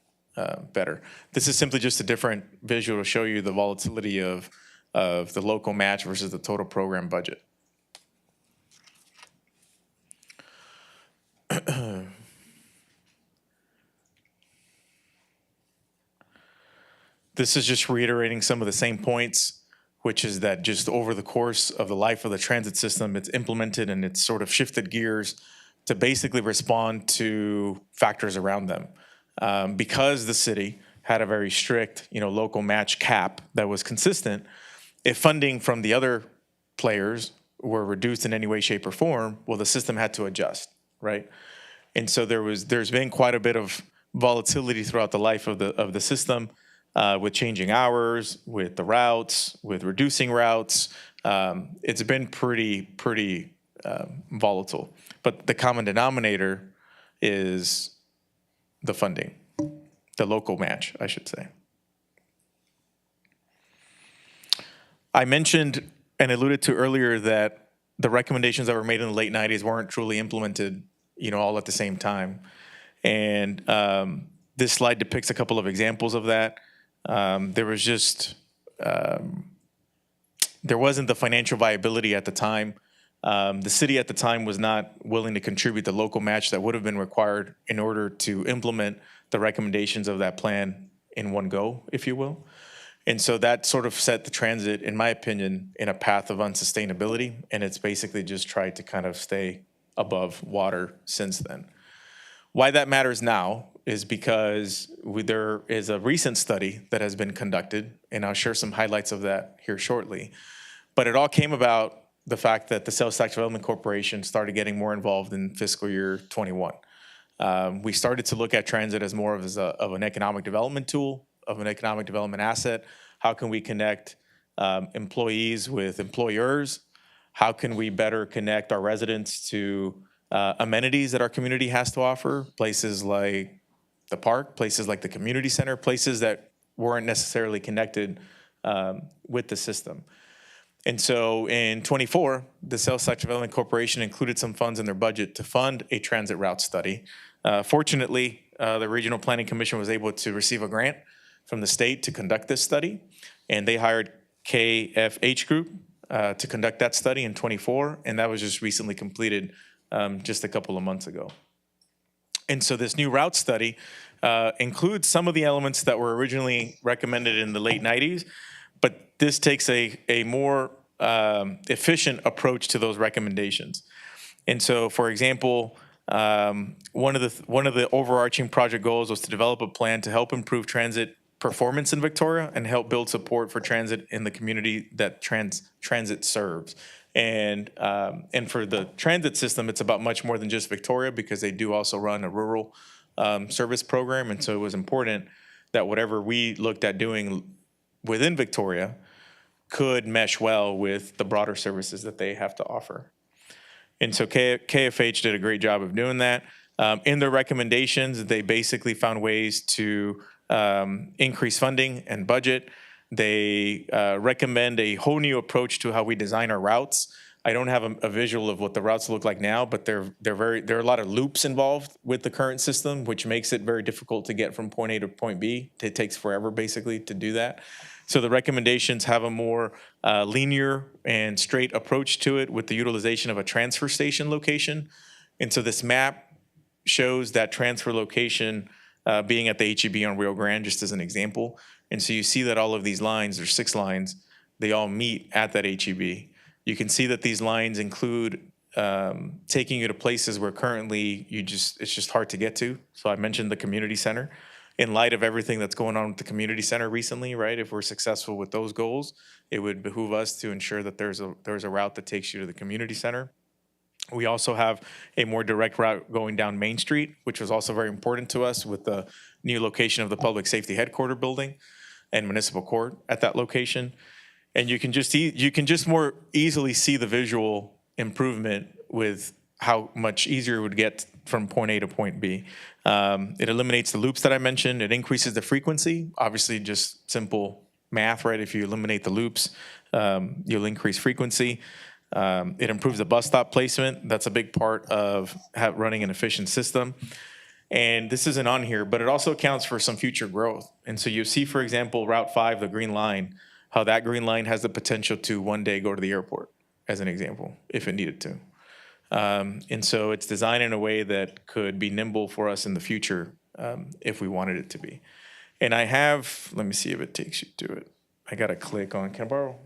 S6: better. This is simply just a different visual to show you the volatility of the local match versus the total program budget. This is just reiterating some of the same points, which is that just over the course of the life of the transit system, it's implemented and it's sort of shifted gears to basically respond to factors around them. Because the city had a very strict, local match cap that was consistent, if funding from the other players were reduced in any way, shape, or form, well, the system had to adjust, right? And so there's been quite a bit of volatility throughout the life of the system, with changing hours, with the routes, with reducing routes. It's been pretty volatile. But the common denominator is the funding, the local match, I should say. I mentioned and alluded to earlier that the recommendations that were made in the late 90s weren't truly implemented, all at the same time. And this slide depicts a couple of examples of that. There wasn't the financial viability at the time. The city at the time was not willing to contribute the local match that would have been required in order to implement the recommendations of that plan in one go, if you will. And so that sort of set the transit, in my opinion, in a path of unsustainability, and it's basically just tried to kind of stay above water since then. Why that matters now is because there is a recent study that has been conducted, and I'll share some highlights of that here shortly. But it all came about the fact that the Sales Tax Development Corporation started getting more involved in fiscal year '21. We started to look at transit as more of an economic development tool, of an economic development asset. How can we connect employees with employers? How can we better connect our residents to amenities that our community has to offer? Places like the park, places like the community center, places that weren't necessarily connected with the system. And so in '24, the Sales Tax Development Corporation included some funds in their budget to fund a transit route study. Fortunately, the Regional Planning Commission was able to receive a grant from the state to conduct this study, and they hired KFH Group to conduct that study in '24, and that was just recently completed just a couple of months ago. And so this new route study includes some of the elements that were originally recommended in the late '90s, But this takes a more efficient approach to those recommendations. And so, for example, one of the overarching project goals was to develop a plan to help improve transit performance in Victoria and help build support for transit in the community that transit serves. And for the transit system, it's about much more than just Victoria, because they do also run a rural service program. And so it was important that whatever we looked at doing within Victoria could mesh well with the broader services that they have to offer. And so KFH did a great job of doing that. In their recommendations, they basically found ways to increase funding and budget. They recommend a whole new approach to how we design our routes. I don't have a visual of what the routes look like now, but there are a lot of loops involved with the current system, which makes it very difficult to get from point A to point B. It takes forever, basically, to do that. So the recommendations have a more linear and straight approach to it with the utilization of a transfer station location. And so this map shows that transfer location being at the H-E-B on Rio Grande, just as an example. And so you see that all of these lines, there's 6 lines, they all meet at that H-E-B. You can see that these lines include taking you to places where currently it's just hard to get to. So I mentioned the community center. In light of everything that's going on with the community center recently, right? If we're successful with those goals, it would behoove us to ensure that there's a route that takes you to the community center. We also have a more direct route going down Main Street, which was also very important to us with the new location of the Public Safety Headquarters building and Municipal Court at that location. And you can just more easily see the visual improvement with how much easier it would get from point A to point B. It eliminates the loops that I mentioned. It increases the frequency. Obviously, just simple math, right? If you eliminate the loops, you'll increase frequency. It improves the bus stop placement. That's a big part of running an efficient system. And this isn't on here, but it also accounts for some future growth. And so you see, for example, Route 5, the Green Line, how that Green Line has the potential to one day go to the airport, as an example, if it needed to. And so it's designed in a way that could be nimble for us in the future if we wanted it to be. And I have, let me see if it takes you to it. I got to click on, can I borrow?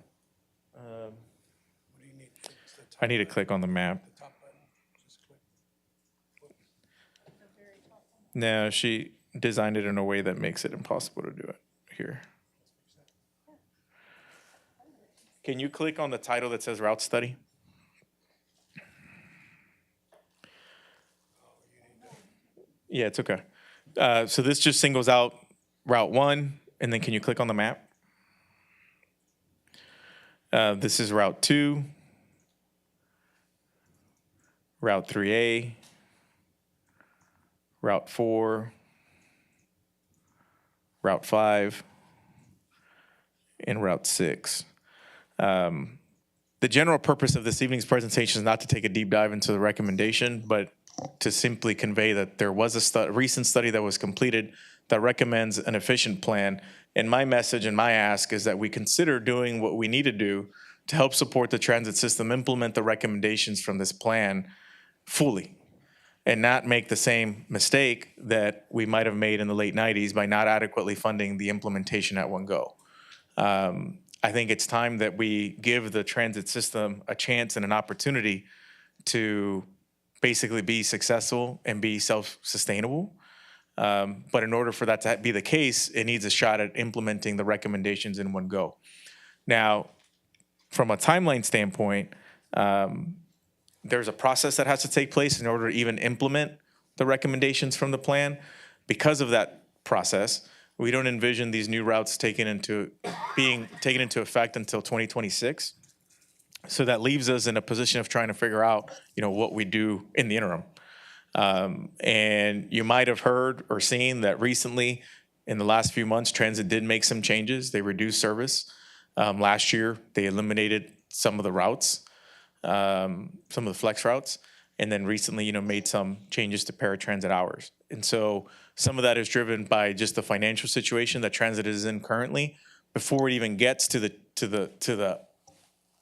S6: I need to click on the map. No, she designed it in a way that makes it impossible to do it here. Can you click on the title that says Route Study? Yeah, it's okay. So this just singles out Route 1, and then can you click on the map? This is Route 2, Route 3A, Route 4, Route 5, and Route 6. The general purpose of this evening's presentation is not to take a deep dive into the recommendation, but to simply convey that there was a recent study that was completed that recommends an efficient plan. And my message and my ask is that we consider doing what we need to do to help support the transit system implement the recommendations from this plan fully, and not make the same mistake that we might have made in the late 90s by not adequately funding the implementation at one go. I think it's time that we give the transit system a chance and an opportunity to basically be successful and be self-sustainable. But in order for that to be the case, it needs a shot at implementing the recommendations in one go. Now, from a timeline standpoint, there's a process that has to take place in order to even implement the recommendations from the plan. Because of that process, we don't envision these new routes being taken into effect until 2026. So that leaves us in a position of trying to figure out, what we do in the interim. And you might have heard or seen that recently, in the last few months, transit did make some changes. They reduced service. Last year, they eliminated some of the routes, some of the flex routes, and then recently, made some changes to paratransit hours. And so some of that is driven by just the financial situation that transit is in currently before it even gets to the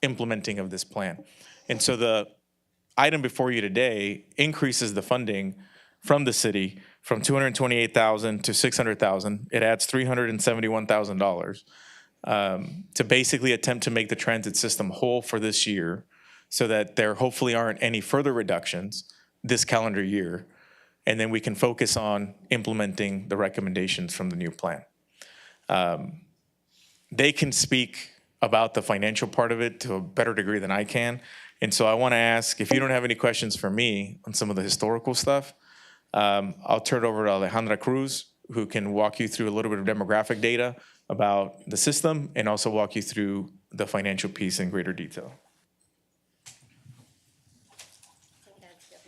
S6: implementing of this plan. And so the item before you today increases the funding from the city from $228,000 to $600,000. It adds $371,000. to basically attempt to make the transit system whole for this year so that there hopefully aren't any further reductions this calendar year. And then we can focus on implementing the recommendations from the new plan. They can speak about the financial part of it to a better degree than I can. And so I want to ask, if you don't have any questions for me on some of the historical stuff, I'll turn it over to Alejandra Cruz, who can walk you through a little bit of demographic data about the system and also walk you through the financial piece in greater detail.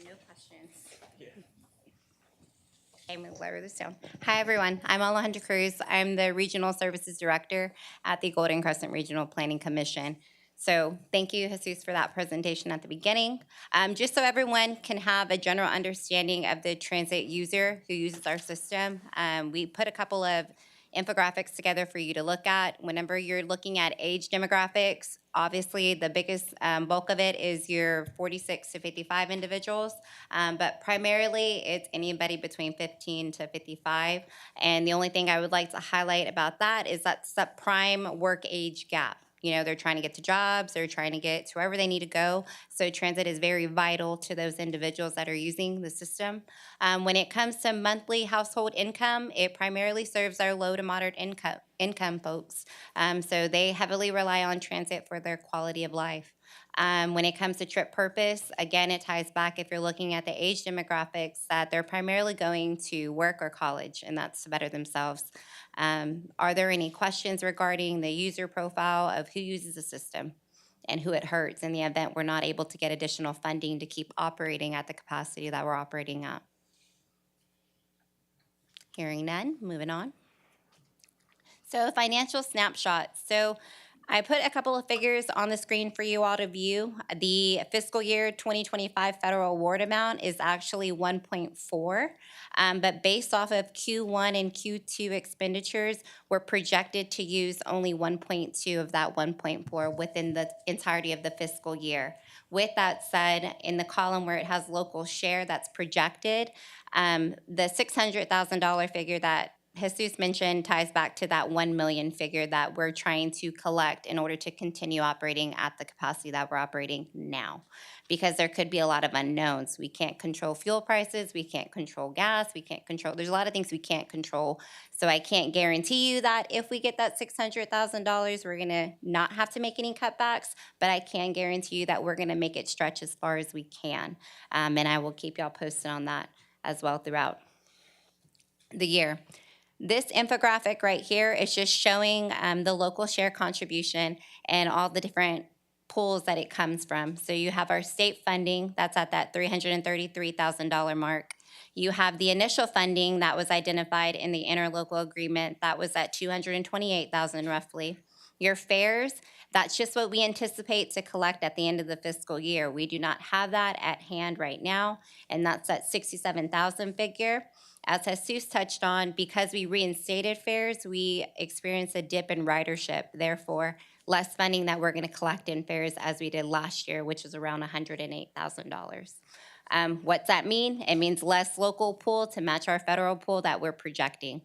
S14: No questions. I'm going to lower this down. Hi, everyone. I'm Alejandra Cruz. I'm the Regional Services Director at the Golden Crescent Regional Planning Commission. So thank you, Jesus, for that presentation at the beginning. Just so everyone can have a general understanding of the transit user who uses our system, we put a couple of infographics together for you to look at. Whenever you're looking at age demographics, obviously the biggest bulk of it is your 46 to 55 individuals, but primarily it's anybody between 15 to 55. And the only thing I would like to highlight about that is that's that prime work age gap. You know, they're trying to get to jobs, they're trying to get to wherever they need to go. So transit is very vital to those individuals that are using the system. When it comes to monthly household income, it primarily serves our low to moderate income folks. So they heavily rely on transit for their quality of life. When it comes to trip purpose, again, it ties back if you're looking at the age demographics that they're primarily going to work or college, and that's to better themselves. Are there any questions regarding the user profile of who uses the system and who it hurts in the event we're not able to get additional funding to keep operating at the capacity that we're operating at? Hearing none, moving on. So financial snapshot. So I put a couple of figures on the screen for you all to view. The fiscal year 2025 federal award amount is actually 1.4, but based off of Q1 and Q2 expenditures, we're projected to use only 1.2 of that 1.4 within the entirety of the fiscal year. With that said, in the column where it has local share that's projected, the $600,000 figure that Jesus mentioned ties back to that 1 million figure that we're trying to collect in order to continue operating at the capacity that we're operating now. Because there could be a lot of unknowns. We can't control fuel prices, we can't control gas, there's a lot of things we can't control. So I can't guarantee you that if we get that $600,000, we're gonna not have to make any cutbacks, but I can guarantee you that we're gonna make it stretch as far as we can. And I will keep y'all posted on that as well throughout the year. This infographic right here is just showing the local share contribution and all the different pools that it comes from. So you have our state funding, that's at that $333,000 mark. You have the initial funding that was identified in the interlocal agreement, that was at $228,000 roughly. Your fares, that's just what we anticipate to collect at the end of the fiscal year. We do not have that at hand right now, and that's that $67,000 figure. As Jesus touched on, because we reinstated fares, we experienced a dip in ridership, therefore less funding that we're going to collect in fares as we did last year, which is around $108,000. What's that mean? It means less local pool to match our federal pool that we're projecting.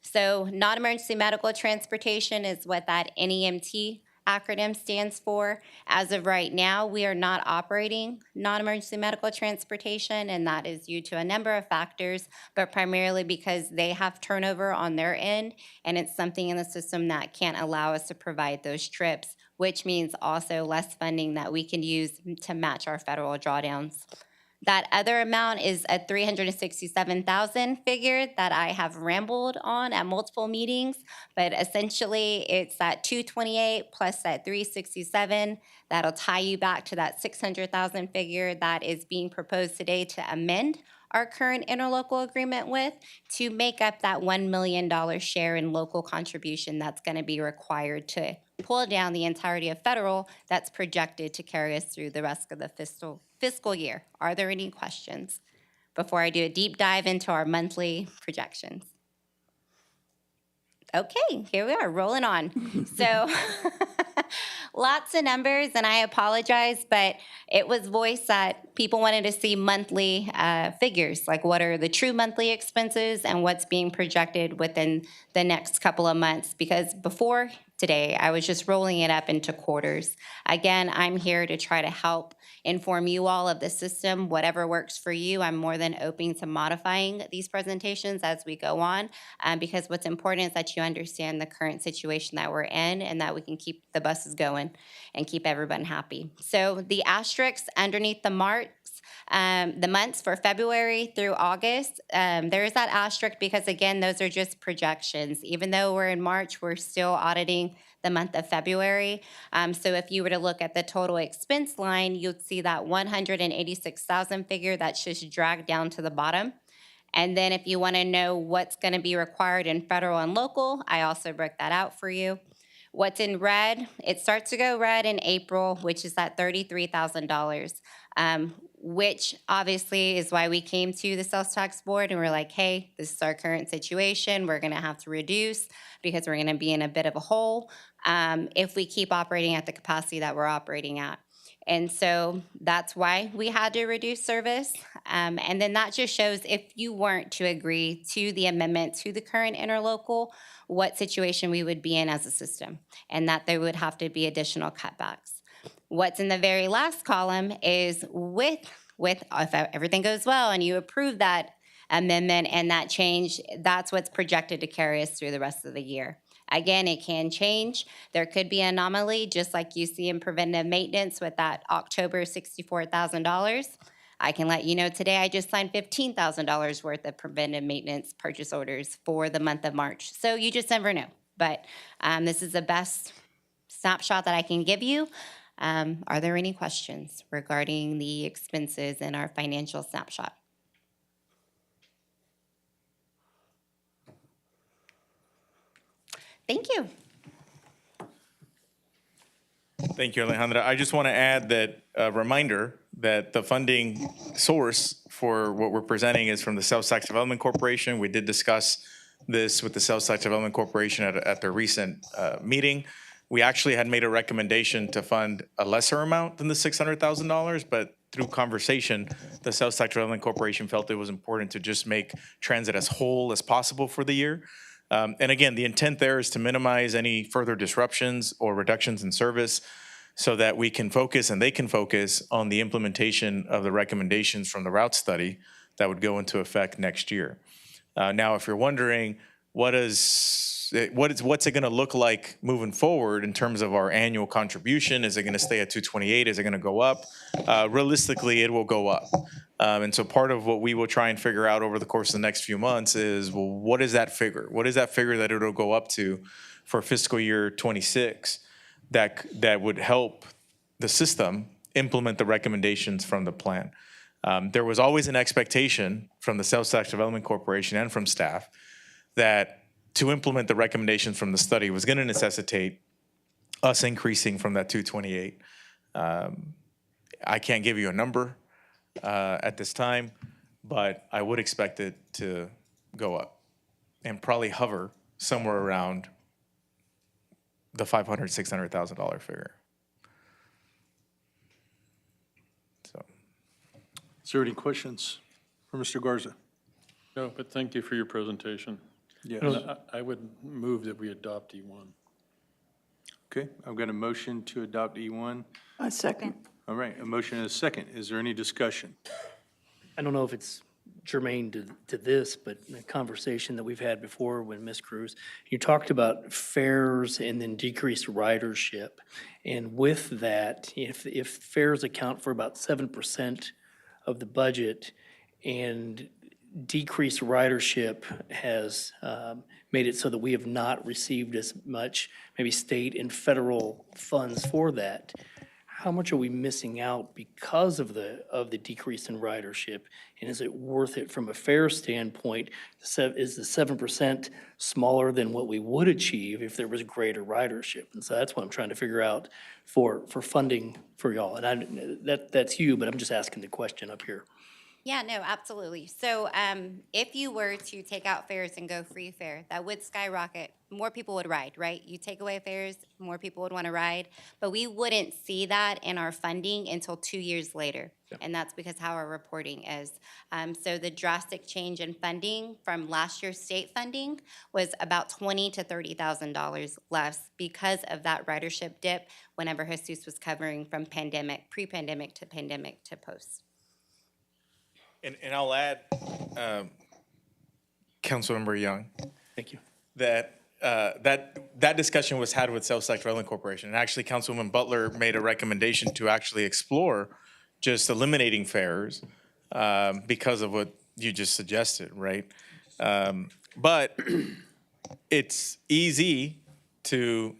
S14: So non-emergency medical transportation is what that NEMT acronym stands for. As of right now, we are not operating non-emergency medical transportation, and that is due to a number of factors, but primarily because they have turnover on their end, and it's something in the system that can't allow us to provide those trips, which means also less funding that we can use to match our federal drawdowns. That other amount is a $367,000 figure that I have rambled on at multiple meetings, but essentially it's that 228 plus that 367 that'll tie you back to that 600,000 figure that is being proposed today to amend our current interlocal agreement with to make up that $1 million share in local contribution that's going to be required to pull down the entirety of federal that's projected to carry us through the rest of the fiscal year. Are there any questions before I do a deep dive into our monthly projections? Okay, here we are, rolling on. So lots of numbers, and I apologize, but it was voiced that people wanted to see monthly figures, like what are the true monthly expenses and what's being projected within the next couple of months. Because before today. I was just rolling it up into quarters. Again, I'm here to try to help inform you all of the system, whatever works for you. I'm more than open to modifying these presentations as we go on, because what's important is that you understand the current situation that we're in and that we can keep the buses going and keep everyone happy. So the asterisks underneath the marks, the months for February through August, there is that asterisk because, again, those are just projections. Even though we're in March, we're still auditing the month of February. So if you were to look at the total expense line, you'd see that 186,000 figure that's just dragged down to the bottom. And then if you want to know what's going to be required in federal and local, I also broke that out for you. What's in red, it starts to go red in April, which is that $33,000, which obviously is why we came to the sales tax board and we're like, hey, this is our current situation. We're going to have to reduce because we're going to be in a bit of a hole if we keep operating at the capacity that we're operating at. And so that's why we had to reduce service. And then that just shows if you weren't to agree to the amendment to the current interlocal, what situation we would be in as a system, and that there would have to be additional cutbacks. What's in the very last column is with if everything goes well and you approve that amendment and that change, that's what's projected to carry us through the rest of the year. Again, it can change. There could be an anomaly, just like you see in preventive maintenance with that October $64,000. I can let you know today I just signed $15,000 worth of preventive maintenance purchase orders for the month of March. So you just never know. But this is the best snapshot that I can give you. Are there any questions regarding the expenses in our financial snapshot? Thank you.
S6: Thank you, Alejandra. I just want to add that a reminder that the funding source for what we're presenting is from the Sales Tax Development Corporation. We did discuss this with the Sales Tax Development Corporation at their recent meeting. We actually had made a recommendation to fund a lesser amount than the $600,000, but through conversation, the Sales Tax Development Corporation felt it was important to just make transit as whole as possible for the year. And again, the intent there is to minimize any further disruptions or reductions in service so that we can focus and they can focus on the implementation of the recommendations from the route study that would go into effect next year. Now, if you're wondering, what's it going to look like moving forward in terms of our annual contribution? Is it going to stay at 228? Is it going to go up? Realistically, it will go up. And so part of what we will try and figure out over the course of the next few months is, well, what is that figure? What is that figure that it'll go up to for fiscal year 26 that would help the system implement the recommendations from the plan? There was always an expectation from the Sales Tax Development Corporation and from staff that to implement the recommendations from the study was going to necessitate us increasing from that 228. I can't give you a number at this time, but I would expect it to go up and probably hover somewhere around the $500,000, $600,000 figure. So,
S7: Is there any questions for Mr. Garza?
S15: No, but thank you for your presentation.
S7: Yes.
S15: I would move that we adopt E1.
S7: Okay, I've got a motion to adopt E1.
S11: A second.
S7: All right, a motion and a second. Is there any discussion?
S13: I don't know if it's germane to this, but the conversation that we've had before with Ms. Cruz, you talked about fares and then decreased ridership. And with that, if fares account for about 7% of the budget and decreased ridership has made it so that we have not received as much maybe state and federal funds for that, how much are we missing out because of the decrease in ridership? And is it worth it from a fare standpoint? Is the 7% smaller than what we would achieve if there was greater ridership? And so that's what I'm trying to figure out for funding for y'all. And that's you, but I'm just asking the question up here.
S14: Yeah, no, absolutely. So if you were to take out fares and go free fare, that would skyrocket. More people would ride, right? You take away fares, more people would want to ride. But we wouldn't see that in our funding until 2 years later. And that's because how our reporting is. So the drastic change in funding from last year's state funding was about $20,000 to $30,000 less because of that ridership dip whenever Jesus was covering from pandemic, pre-pandemic to post.
S6: And I'll add, Councilmember Young,
S13: Thank you.
S6: that that discussion was had with South Side Railroad Corporation. And actually, Councilwoman Butler made a recommendation to actually explore just eliminating fares because of what you just suggested, right? But it's easy to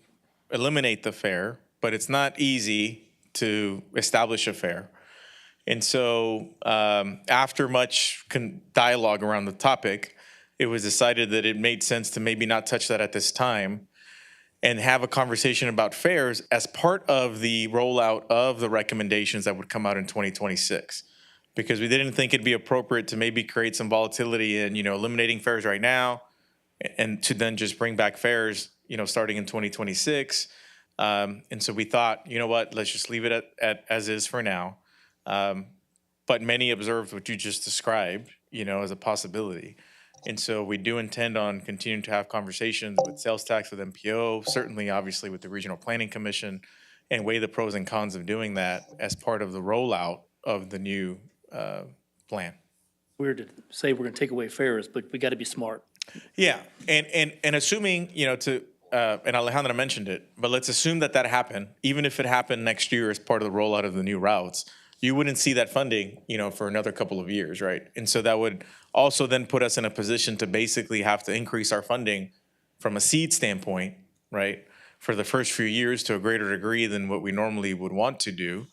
S6: eliminate the fare, but it's not easy to establish a fare. And so after much dialogue around the topic, it was decided that it made sense to maybe not touch that at this time and have a conversation about fares as part of the rollout of the recommendations that would come out in 2026. Because we didn't think it'd be appropriate to maybe create some volatility in, eliminating fares right now and to then just bring back fares, starting in 2026. And so we thought, you know what, let's just leave it at as is for now. But many observed what you just described, as a possibility. And so we do intend on continuing to have conversations with sales tax, with MPO, certainly obviously with the Regional Planning Commission, and weigh the pros and cons of doing that as part of the rollout of the new plan.
S13: Weird to say we're going to take away fares, but we got to be smart.
S6: Yeah, and assuming, and Alejandra mentioned it, but let's assume that happened, even if it happened next year as part of the rollout of the new routes, you wouldn't see that funding, for another couple of years, right? And so that would also then put us in a position to basically have to increase our funding from a seed standpoint, right, for the first few years to a greater degree than what we normally would want to do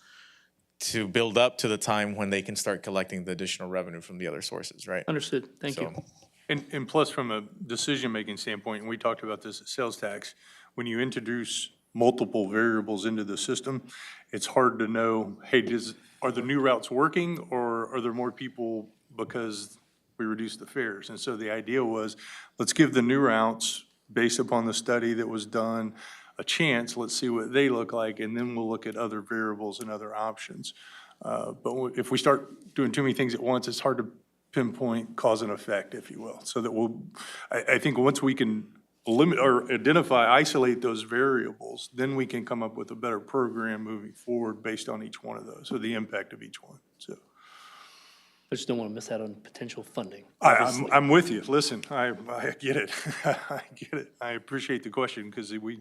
S6: to build up to the time when they can start collecting the additional revenue from the other sources, right?
S13: Understood. Thank you.
S7: And plus, from a decision-making standpoint, and we talked about this at sales tax, when you introduce multiple variables into the system, it's hard to know, hey, are the new routes working, or are there more people because we reduced the fares? And so the idea was, let's give the new routes, based upon the study that was done, a chance. Let's see what they look like, and then we'll look at other variables and other options. But if we start doing too many things at once, it's hard to pinpoint cause and effect, if you will. So that I think once we can limit or isolate those variables, then we can come up with a better program moving forward based on each one of those, or the impact of each one. So
S13: I just don't want to miss out on potential funding.
S7: I'm with you. Listen, I get it. I get it. I appreciate the question because we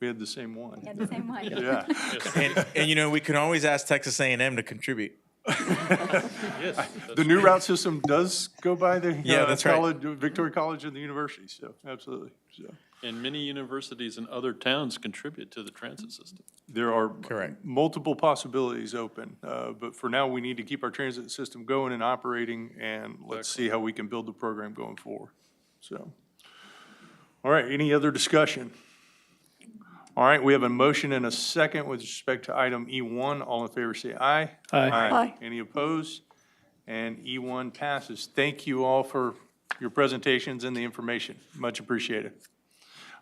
S7: had the same one.
S14: Yeah, the same one.
S7: Yeah.
S6: And we can always ask Texas A&M to contribute.
S7: The new route system does go by the
S6: that's right.
S7: college, Victoria College and the university, so absolutely. So
S15: And many universities and other towns contribute to the transit system.
S7: there are
S6: Correct.
S7: multiple possibilities open, but for now, we need to keep our transit system going and operating, and let's see how we can build the program going forward. So, all right, any other discussion? All right, we have a motion and a second with respect to item E1. All in favor, say aye.
S13: Aye.
S11: Aye.
S7: Any opposed? And E1 passes. Thank you all for your presentations and the information. Much appreciated.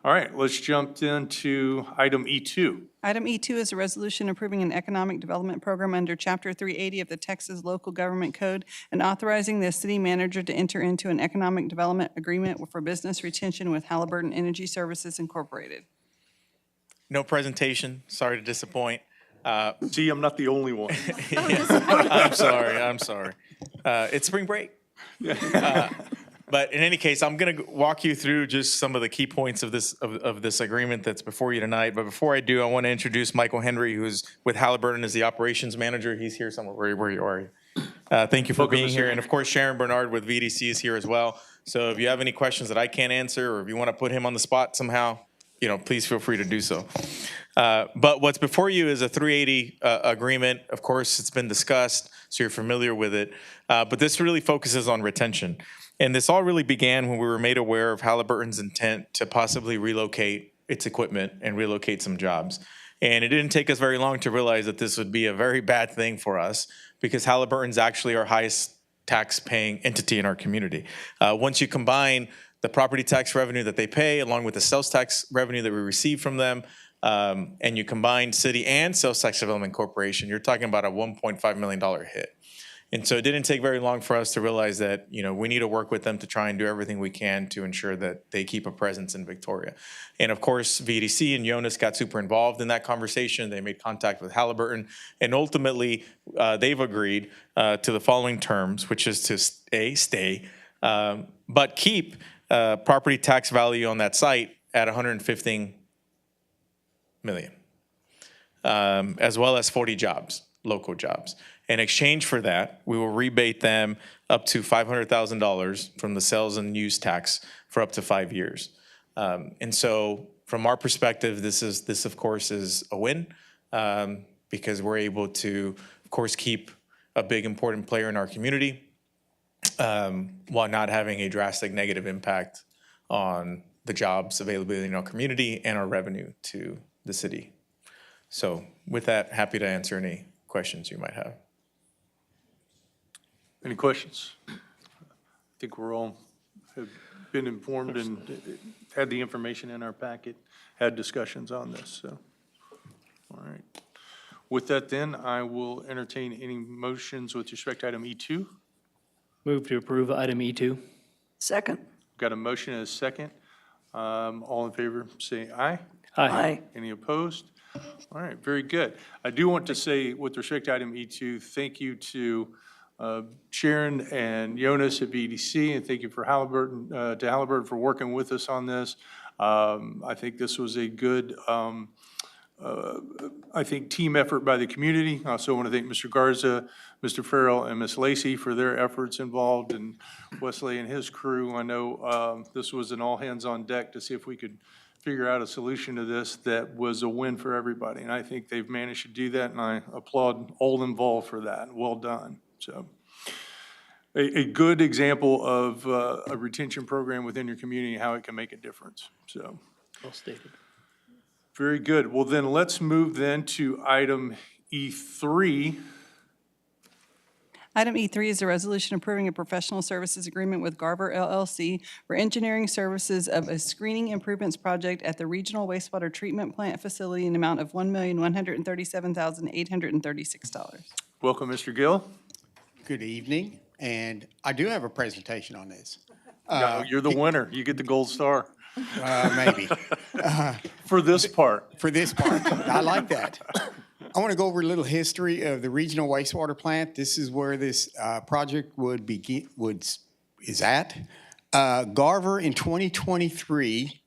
S7: All right, let's jump into item E2.
S2: Item E2 is a resolution approving an economic development program under Chapter 380 of the Texas Local Government Code and authorizing the city manager to enter into an economic development agreement for business retention with Halliburton Energy Services Incorporated.
S6: No presentation, sorry to disappoint.
S7: See, I'm not the only one.
S6: I'm sorry. It's spring break. But in any case, I'm going to walk you through just some of the key points of this agreement that's before you tonight. But before I do, I want to introduce Michael Henry, who's with Halliburton as the operations manager. He's here somewhere. Where you are. Thank you for being here. And of course, Sharon Bernard with VDC is here as well. So if you have any questions that I can't answer, or if you want to put him on the spot somehow, please feel free to do so. But what's before you is a 380 agreement. Of course, it's been discussed, so you're familiar with it. But this really focuses on retention. And this all really began when we were made aware of Halliburton's intent to possibly relocate its equipment and relocate some jobs. And it didn't take us very long to realize that this would be a very bad thing for us, because Halliburton's actually our highest tax-paying entity in our community. Once you combine the property tax revenue that they pay along with the sales tax revenue that we receive from them, and you combine city and sales tax development corporation, you're talking about a $1.5 million hit. And so it didn't take very long for us to realize that, we need to work with them to try and do everything we can to ensure that they keep a presence in Victoria. And of course, VDC and Jonas got super involved in that conversation. They made contact with Halliburton, and ultimately they've agreed to the following terms, which is to stay, but keep property tax value on that site at $115 million, as well as 40 jobs, local jobs. In exchange for that, we will rebate them up to $500,000 from the sales and use tax for up to 5 years. And so from our perspective, this of course is a win, because we're able to, of course, keep a big important player in our community, while not having a drastic negative impact on the jobs availability in our community and our revenue to the city. So with that, happy to answer any questions you might have.
S7: Any questions? I think we're all have been informed and had the information in our packet, had discussions on this, so. All right. With that then, I will entertain any motions with respect to item E2.
S13: Move to approve item E2.
S11: Second.
S7: Got a motion and a second. All in favor, say aye.
S11: Aye.
S7: Any opposed? All right, very good. I do want to say, with respect to item E2, thank you to Sharon and Jonas at VDC, and thank you for Halliburton, for working with us on this. I think this was a good, team effort by the community. I also want to thank Mr. Garza, Mr. Farrell, and Ms. Lacey for their efforts involved, and Wesley and his crew. I know this was an all-hands-on-deck to see if we could figure out a solution to this that was a win for everybody. And I think they've managed to do that, and I applaud all involved for that. Well done. So a good example of a retention program within your community and how it can make a difference. So
S13: Well stated.
S7: very good. Well, then let's move then to item E3.
S2: Item E3 is a resolution approving a professional services agreement with Garver LLC for engineering services of a screening improvements project at the Regional Wastewater Treatment Plant Facility in the amount of $1,137,836.
S7: Welcome, Mr. Gill.
S16: Good evening, and I do have a presentation on this.
S7: You're the winner. You get the gold star.
S16: Maybe.
S7: For this part.
S16: For this part. I like that. I want to go over a little history of the regional wastewater plant. This is where this project is at. Garver in 2023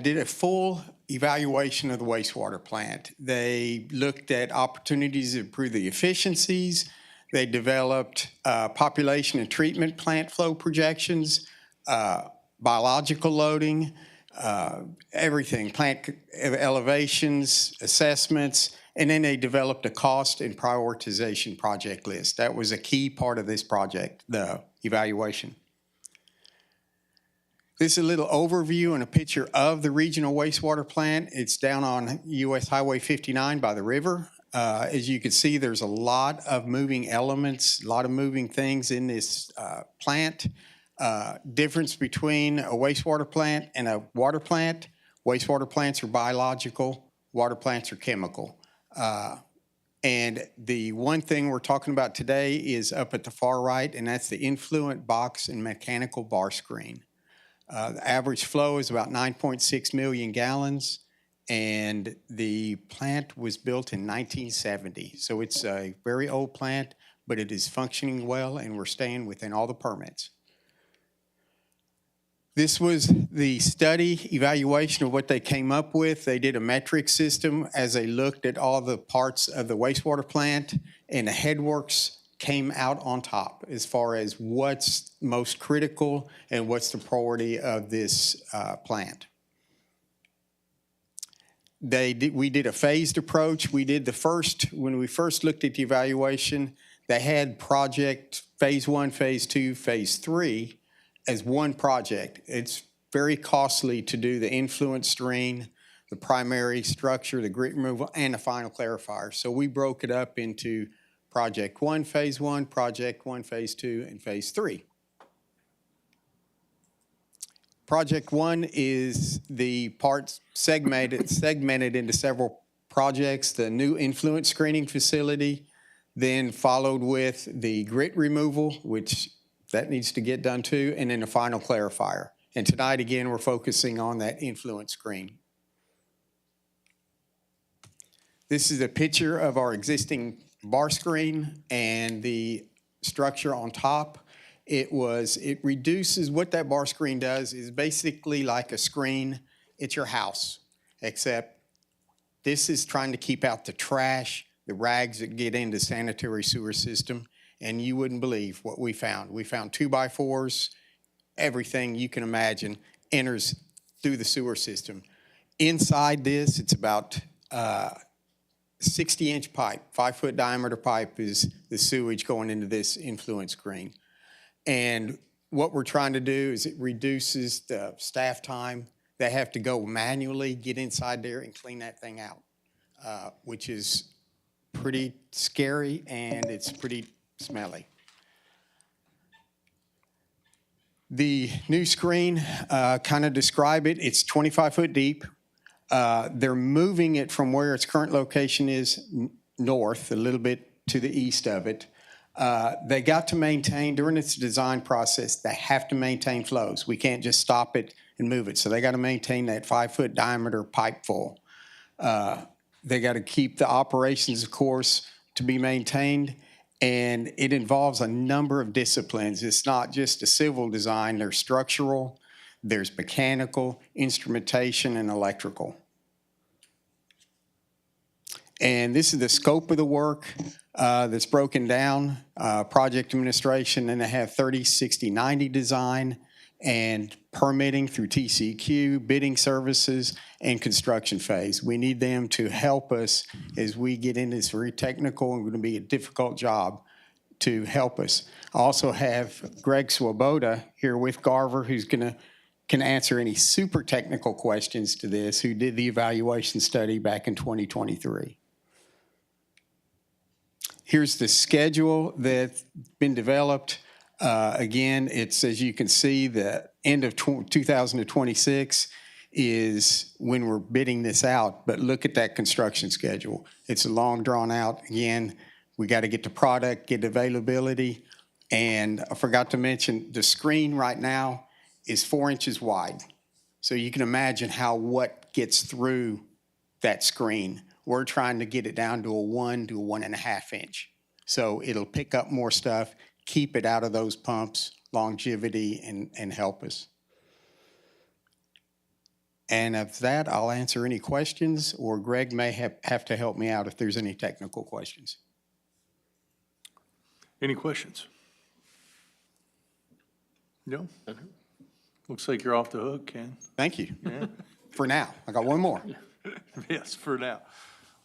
S16: did a full evaluation of the wastewater plant. They looked at opportunities to improve the efficiencies. They developed population and treatment plant flow projections, biological loading, everything, plant elevations, assessments, and then they developed a cost and prioritization project list. That was a key part of this project, the evaluation. This is a little overview and a picture of the regional wastewater plant. It's down on US Highway 59 by the river. As you can see, there's a lot of moving elements, a lot of moving things in this plant. Difference between a wastewater plant and a water plant. Wastewater plants are biological, water plants are chemical. And the one thing we're talking about today is up at the far right, and that's the influent box and mechanical bar screen. The average flow is about 9.6 million gallons, and the plant was built in 1970. So it's a very old plant, but it is functioning well, and we're staying within all the permits. This was the study evaluation of what they came up with. They did a metric system as they looked at all the parts of the wastewater plant, and the headworks came out on top as far as what's most critical and what's the priority of this plant. We did a phased approach. We did when we first looked at the evaluation, they had project phase 1, phase 2, phase 3 as one project. It's very costly to do the influence screen, the primary structure, the grit removal, and the final clarifier. So we broke it up into Project 1, Phase 1, Project 1, Phase 2, and Phase 3. Project 1 is the parts segmented into several projects. The new influence screening facility, then followed with the grit removal, which that needs to get done too, and then the final clarifier. And tonight, again, we're focusing on that influence screen. This is a picture of our existing bar screen and the structure on top. It reduces, what that bar screen does is basically like a screen at your house, except this is trying to keep out the trash, the rags that get into sanitary sewer system, and you wouldn't believe what we found. We found 2x4s, everything you can imagine enters through the sewer system. Inside this, it's about 60-inch pipe, 5-foot diameter pipe is the sewage going into this influence screen. And what we're trying to do is it reduces the staff time. They have to go manually, get inside there and clean that thing out, which is pretty scary and it's pretty smelly. The new screen, kind of describe it, it's 25-foot deep. They're moving it from where its current location is north, a little bit to the east of it. They got to maintain, during its design process, they have to maintain flows. We can't just stop it and move it. So they got to maintain that 5-foot diameter pipe full. They got to keep the operations, of course, to be maintained. And it involves a number of disciplines. It's not just a civil design. There's structural, there's mechanical, instrumentation, and electrical. And this is the scope of the work that's broken down, project administration, and they have 30, 60, 90 design and permitting through TCQ, bidding services, and construction phase. We need them to help us as we get into this very technical and going to be a difficult job to help us. I also have Greg Swoboda here with Garver, who's can answer any super technical questions to this, who did the evaluation study back in 2023. Here's the schedule that's been developed. Again, it's, as you can see, the end of 2026 is when we're bidding this out, but look at that construction schedule. It's a long drawn out. Again, we got to get the product, get availability, and I forgot to mention the screen right now is 4 inches wide. So you can imagine what gets through that screen. We're trying to get it down to a 1 to a 1.5 inch. So it'll pick up more stuff, keep it out of those pumps, longevity, and help us. And of that, I'll answer any questions, or Greg may have to help me out if there's any technical questions.
S7: Any questions? No? Looks like you're off the hook, Ken.
S16: Thank you.
S7: Yeah.
S16: For now. I got one more.
S7: Yes, for now.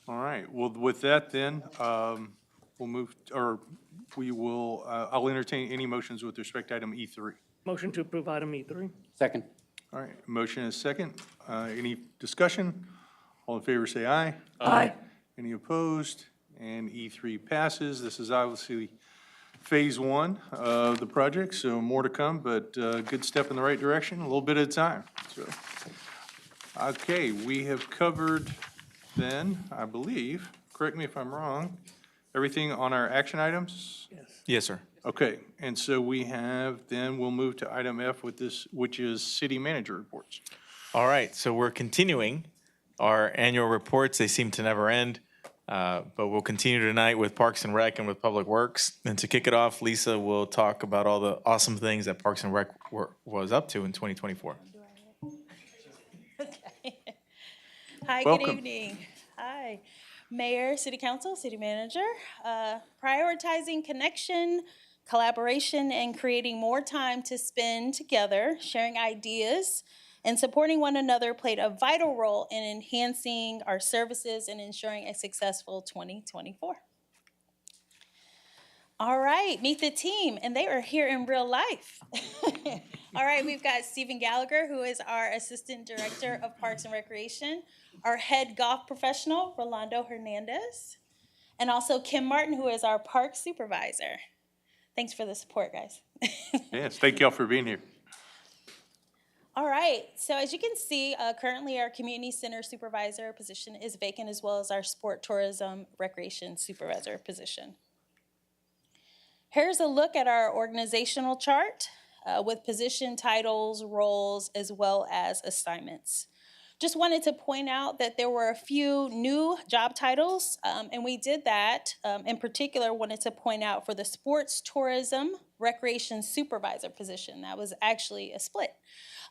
S7: All right. Well, with that then, we'll move, or we will, I'll entertain any motions with respect to item E3.
S10: Motion to approve item E3.
S13: Second.
S7: All right, motion is second. Any discussion? All in favor say aye.
S11: Aye.
S7: Any opposed? And E3 passes. This is obviously phase one of the project, so more to come, but good step in the right direction, a little bit at a time. So, okay, we have covered then, I believe, correct me if I'm wrong, everything on our action items?
S10: Yes.
S6: Yes, sir.
S7: Okay, and so we have, then we'll move to item F with this, which is city manager reports.
S6: All right, so we're continuing our annual reports. They seem to never end, but we'll continue tonight with Parks and Rec and with Public Works. And to kick it off, Lisa will talk about all the awesome things that Parks and Rec was up to in 2024.
S17: Okay. Hi,
S7: Welcome.
S17: good evening. Hi, Mayor, City Council, City Manager. Prioritizing connection, collaboration, and creating more time to spend together, sharing ideas, and supporting one another played a vital role in enhancing our services and ensuring a successful 2024. All right, meet the team, and they are here in real life. All right, we've got Stephen Gallagher, who is our Assistant Director of Parks and Recreation, our head golf professional, Rolando Hernandez, and also Kim Martin, who is our park supervisor. Thanks for the support, guys.
S7: Yes, thank y'all for being here.
S17: All right, so as you can see, currently our community center supervisor position is vacant, as well as our sport, tourism, recreation supervisor position. Here's a look at our organizational chart with position titles, roles, as well as assignments. Just wanted to point out that there were a few new job titles, and we did that. In particular, wanted to point out for the sports, tourism, recreation supervisor position. That was actually a split.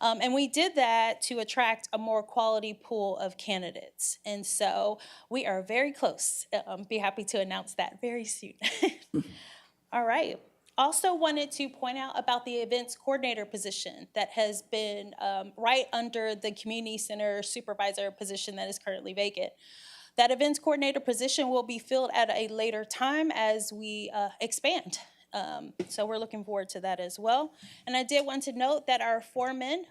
S17: And we did that to attract a more quality pool of candidates. And so we are very close. Be happy to announce that very soon. All right. Also wanted to point out about the events coordinator position that has been right under the community center supervisor position that is currently vacant. That events coordinator position will be filled at a later time as we expand. So we're looking forward to that as well. And I did want to note that our foreman,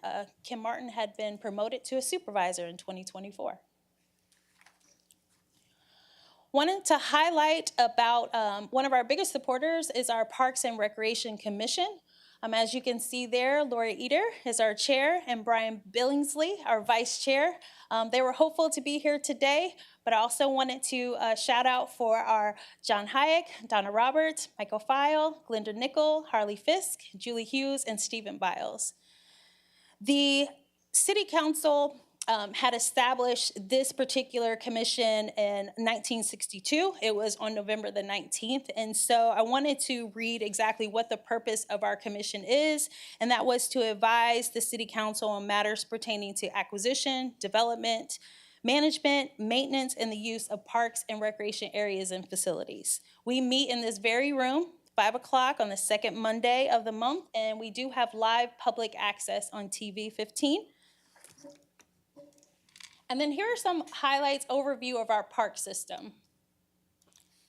S17: Kim Martin, had been promoted to a supervisor in 2024. Wanted to highlight about one of our biggest supporters is our Parks and Recreation Commission. As you can see there, Lori Eder is our chair and Brian Billingsley, our vice chair. They were hopeful to be here today, but I also wanted to shout out for our John Hayek, Donna Roberts, Michael File, Glenda Nickel, Harley Fisk, Julie Hughes, and Stephen Biles. The City Council had established this particular commission in 1962. It was on November the 19th. And so I wanted to read exactly what the purpose of our commission is, and that was to advise the City Council on matters pertaining to acquisition, development, management, maintenance, and the use of parks and recreation areas and facilities. We meet in this very room, 5 o'clock on the second Monday of the month, and we do have live public access on TV 15. And then here are some highlights, overview of our park system.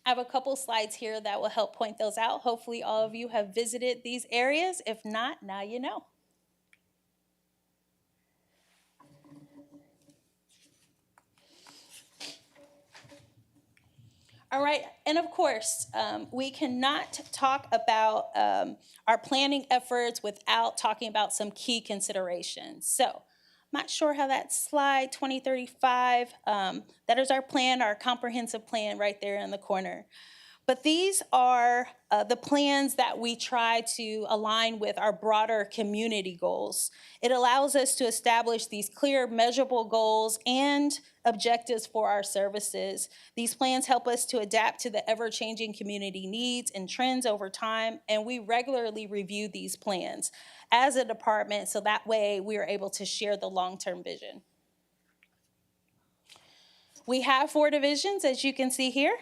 S17: I have a couple slides here that will help point those out. Hopefully all of you have visited these areas. If not, now you know. All right, and of course, we cannot talk about our planning efforts without talking about some key considerations. So, I'm not sure how that slide 2035, that is our plan, our comprehensive plan right there in the corner. But these are the plans that we try to align with our broader community goals. It allows us to establish these clear, measurable goals and objectives for our services. These plans help us to adapt to the ever-changing community needs and trends over time, and we regularly review these plans as a department so that way we are able to share the long-term vision. We have 4 divisions, as you can see here.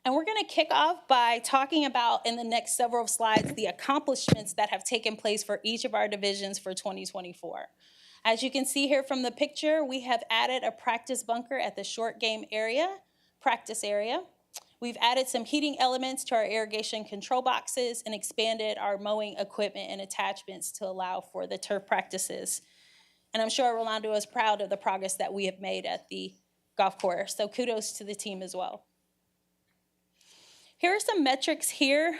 S17: And we're going to kick off by talking about, in the next several slides, the accomplishments that have taken place for each of our divisions for 2024. As you can see here from the picture, we have added a practice bunker at the short game area, practice area. We've added some heating elements to our irrigation control boxes and expanded our mowing equipment and attachments to allow for the turf practices. And I'm sure Rolando is proud of the progress that we have made at the golf course, so kudos to the team as well. Here are some metrics here.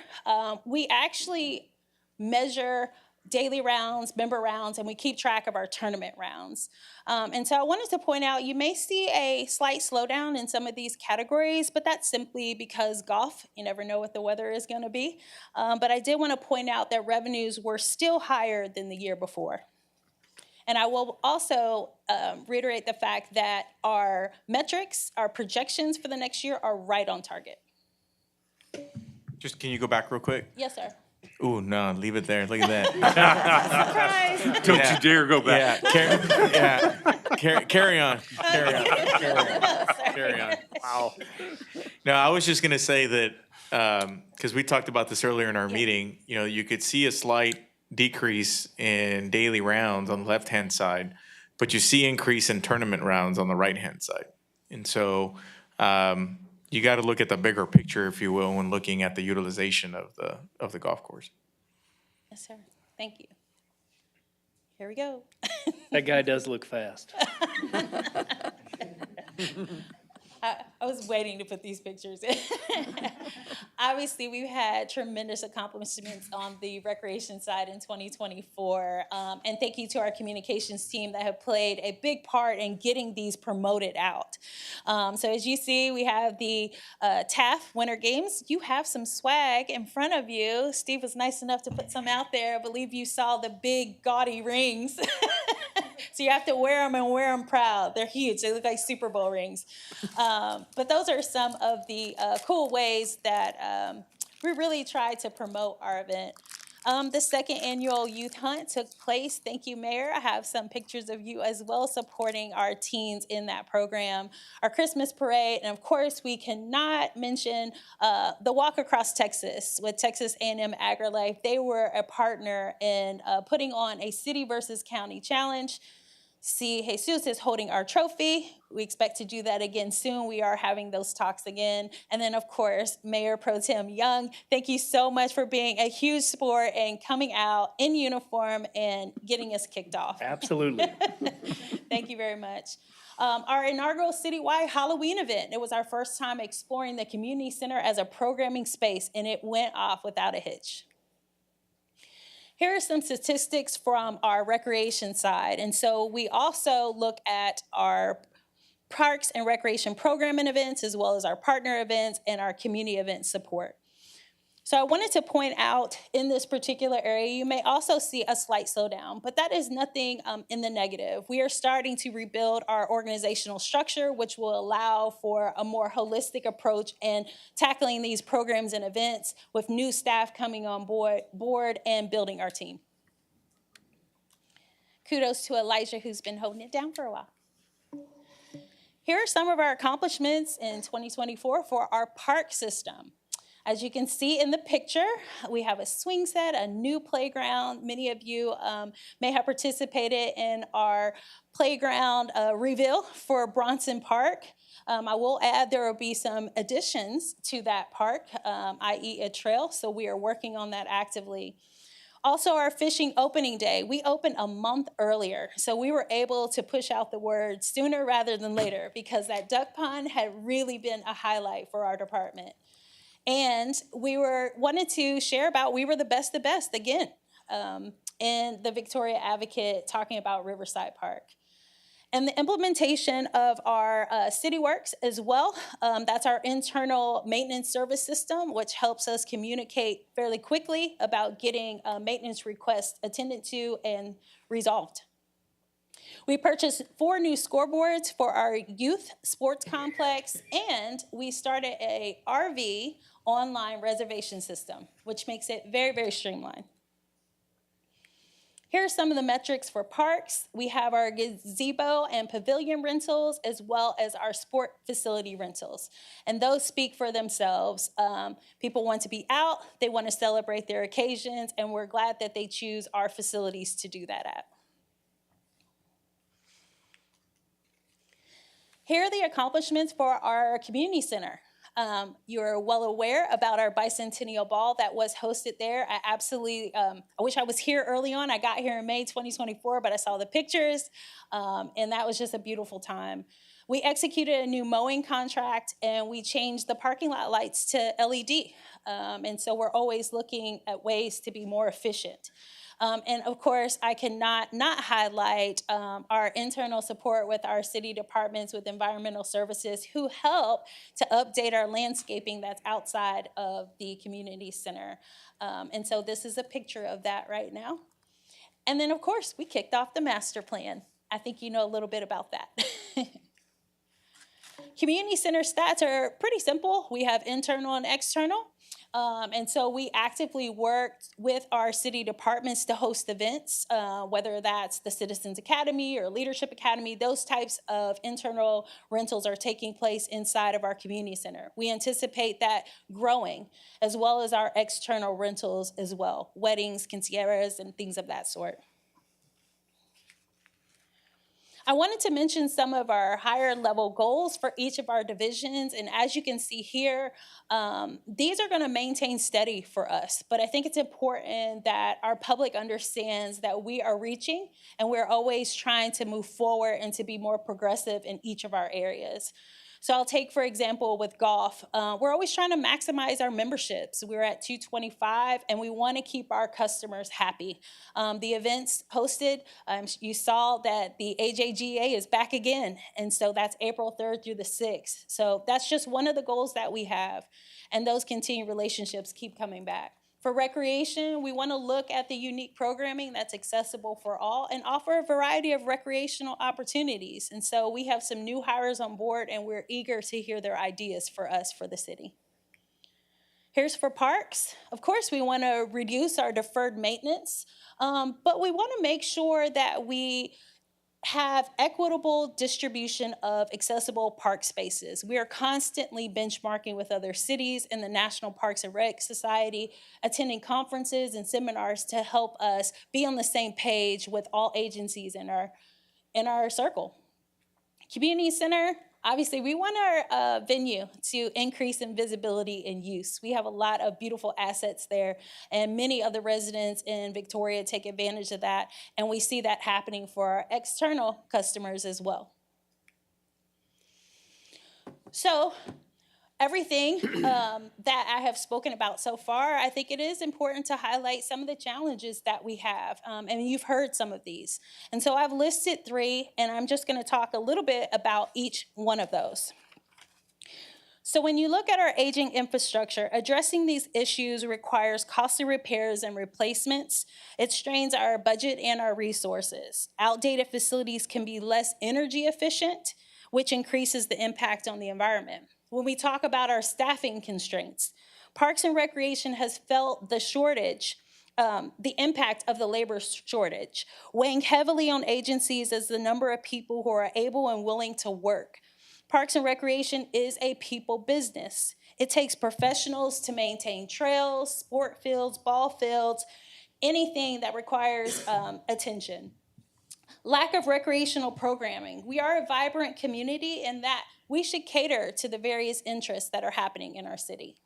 S17: We actually measure daily rounds, member rounds, and we keep track of our tournament rounds. And so I wanted to point out, you may see a slight slowdown in some of these categories, but that's simply because golf, you never know what the weather is gonna be. But I did wanna point out that revenues were still higher than the year before. And I will also reiterate the fact that our metrics, our projections for the next year are right on target.
S6: Just, can you go back real quick?
S17: Yes, sir.
S6: Ooh, no, leave it there. Look at that.
S17: Surprise.
S7: Don't you dare go back.
S6: Carry on. Carry on. Wow. No, I was just going to say that, because we talked about this earlier in our meeting, you know, you could see a slight decrease in daily rounds on the left-hand side, but you see increase in tournament rounds on the right-hand side. And so, you got to look at the bigger picture, if you will, when looking at the utilization of the golf course.
S17: Yes, sir. Thank you. Here we go.
S13: That guy does look fast.
S17: I was waiting to put these pictures in. Obviously, we've had tremendous accomplishments on the recreation side in 2024. And thank you to our communications team that have played a big part in getting these promoted out. So as you see, we have the TAF Winter Games. You have some swag in front of you. Steve was nice enough to put some out there. I believe you saw the big gaudy rings. So you have to wear them and wear them proud. They're huge. They look like Super Bowl rings. But those are some of the cool ways that we really try to promote our event. The second annual youth hunt took place. Thank you, Mayor. I have some pictures of you as well supporting our teens in that program. Our Christmas parade, and of course, we cannot mention the walk across Texas with Texas A&M AgriLife. They were a partner in putting on a city versus county challenge. See, Jesus is holding our trophy. We expect to do that again soon. We are having those talks again. And then, of course, Mayor Pro Tem Young, thank you so much for being a huge sport and coming out in uniform and getting us kicked off.
S13: Absolutely.
S17: Thank you very much. Our inaugural citywide Halloween event, it was our first time exploring the community center as a programming space, and it went off without a hitch. Here are some statistics from our recreation side. And so we also look at our parks and recreation programming events, as well as our partner events and our community event support. So I wanted to point out in this particular area, you may also see a slight slowdown, but that is nothing in the negative. We are starting to rebuild our organizational structure, which will allow for a more holistic approach in tackling these programs and events with new staff coming on board and building our team. Kudos to Elijah, who's been holding it down for a while. Here are some of our accomplishments in 2024 for our park system. As you can see in the picture, we have a swing set, a new playground. Many of you may have participated in our playground reveal for Bronson Park. I will add there will be some additions to that park, i.e. a trail, so we are working on that actively. Also, our fishing opening day, we opened a month earlier, so we were able to push out the word sooner rather than later because that duck pond had really been a highlight for our department. And we wanted to share about we were the best again in the Victoria Advocate talking about Riverside Park. And the implementation of our CityWorks as well, that's our internal maintenance service system, which helps us communicate fairly quickly about getting maintenance requests attended to and resolved. We purchased 4 new scoreboards for our youth sports complex, and we started a RV online reservation system, which makes it very, very streamlined. Here are some of the metrics for parks. We have our gazebo and pavilion rentals, as well as our sport facility rentals. And those speak for themselves. People want to be out, they want to celebrate their occasions, and we're glad that they choose our facilities to do that at. Here are the accomplishments for our community center. You're well aware about our bicentennial ball that was hosted there. I absolutely, I wish I was here early on. I got here in May 2024, but I saw the pictures, and that was just a beautiful time. We executed a new mowing contract, and we changed the parking lot lights to LED. And so we're always looking at ways to be more efficient. And of course, I cannot not highlight our internal support with our city departments with environmental services who help to update our landscaping that's outside of the community center. And so this is a picture of that right now. And then, of course, we kicked off the master plan. I think you know a little bit about that. Community center stats are pretty simple. We have internal and external. And so we actively worked with our city departments to host events, whether that's the Citizens Academy or Leadership Academy. Those types of internal rentals are taking place inside of our community center. We anticipate that growing, as well as our external rentals as well, weddings, quinceañeras, and things of that sort. I wanted to mention some of our higher level goals for each of our divisions. And as you can see here, these are going to maintain steady for us. But I think it's important that our public understands that we are reaching and we're always trying to move forward and to be more progressive in each of our areas. So I'll take, for example, with golf, we're always trying to maximize our memberships. We're at 225, and we want to keep our customers happy. The events hosted, you saw that the AJGA is back again, and so that's April 3rd through the 6th. So that's just one of the goals that we have, and those continued relationships keep coming back. For recreation, we want to look at the unique programming that's accessible for all and offer a variety of recreational opportunities. And so we have some new hires on board, and we're eager to hear their ideas for us for the city. Here's for parks. Of course, we want to reduce our deferred maintenance, but we want to make sure that we have equitable distribution of accessible park spaces. We are constantly benchmarking with other cities in the National Parks and Rec Society, attending conferences and seminars to help us be on the same page with all agencies in our circle. Community center, obviously we want our venue to increase in visibility and use. We have a lot of beautiful assets there, and many of the residents in Victoria take advantage of that, and we see that happening for our external customers as well. So everything that I have spoken about so far, I think it is important to highlight some of the challenges that we have, and you've heard some of these. And so I've listed 3, and I'm just going to talk a little bit about each one of those. So when you look at our aging infrastructure, addressing these issues requires costly repairs and replacements. It strains our budget and our resources. Outdated facilities can be less energy efficient, which increases the impact on the environment. When we talk about our staffing constraints, Parks and Recreation has felt the shortage, the impact of the labor shortage, weighing heavily on agencies as the number of people who are able and willing to work. Parks and Recreation is a people business. It takes professionals to maintain trails, sport fields, ball fields, anything that requires attention. Lack of recreational programming. We are a vibrant community in that we should cater to the various interests that are happening in our city.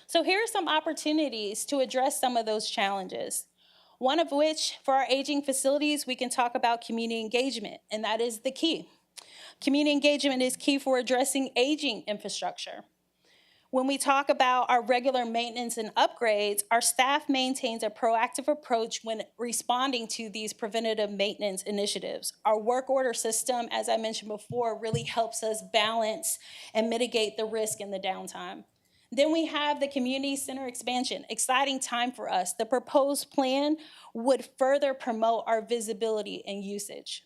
S17: So here are some opportunities to address some of those challenges. One of which, for our aging facilities, we can talk about community engagement, and that is the key. Community engagement is key for addressing aging infrastructure. When we talk about our regular maintenance and upgrades, our staff maintains a proactive approach when responding to these preventative maintenance initiatives. Our work order system, as I mentioned before, really helps us balance and mitigate the risk in the downtime. Then we have the community center expansion, exciting time for us. The proposed plan would further promote our visibility and usage.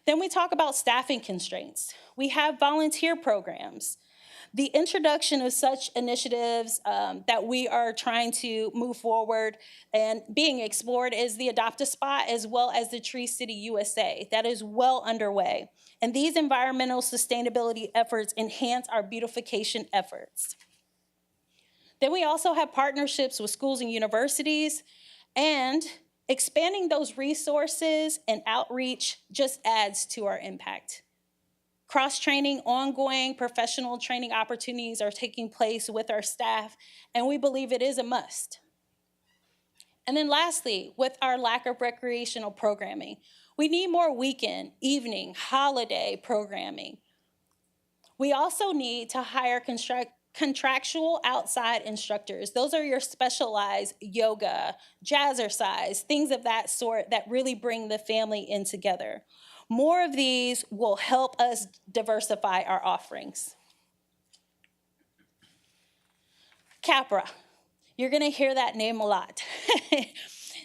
S17: Then we talk about staffing constraints. We have volunteer programs. The introduction of such initiatives that we are trying to move forward and being explored is the Adopt a Spot as well as the Tree City USA. That is well underway. And these environmental sustainability efforts enhance our beautification efforts. Then we also have partnerships with schools and universities, and expanding those resources and outreach just adds to our impact. Cross-training, ongoing professional training opportunities are taking place with our staff, and we believe it is a must. And then lastly, with our lack of recreational programming, we need more weekend, evening, holiday programming. We also need to hire contractual outside instructors. Those are your specialized yoga, jazzercise, things of that sort that really bring the family in together. More of these will help us diversify our offerings. CAPRA, you're gonna hear that name a lot.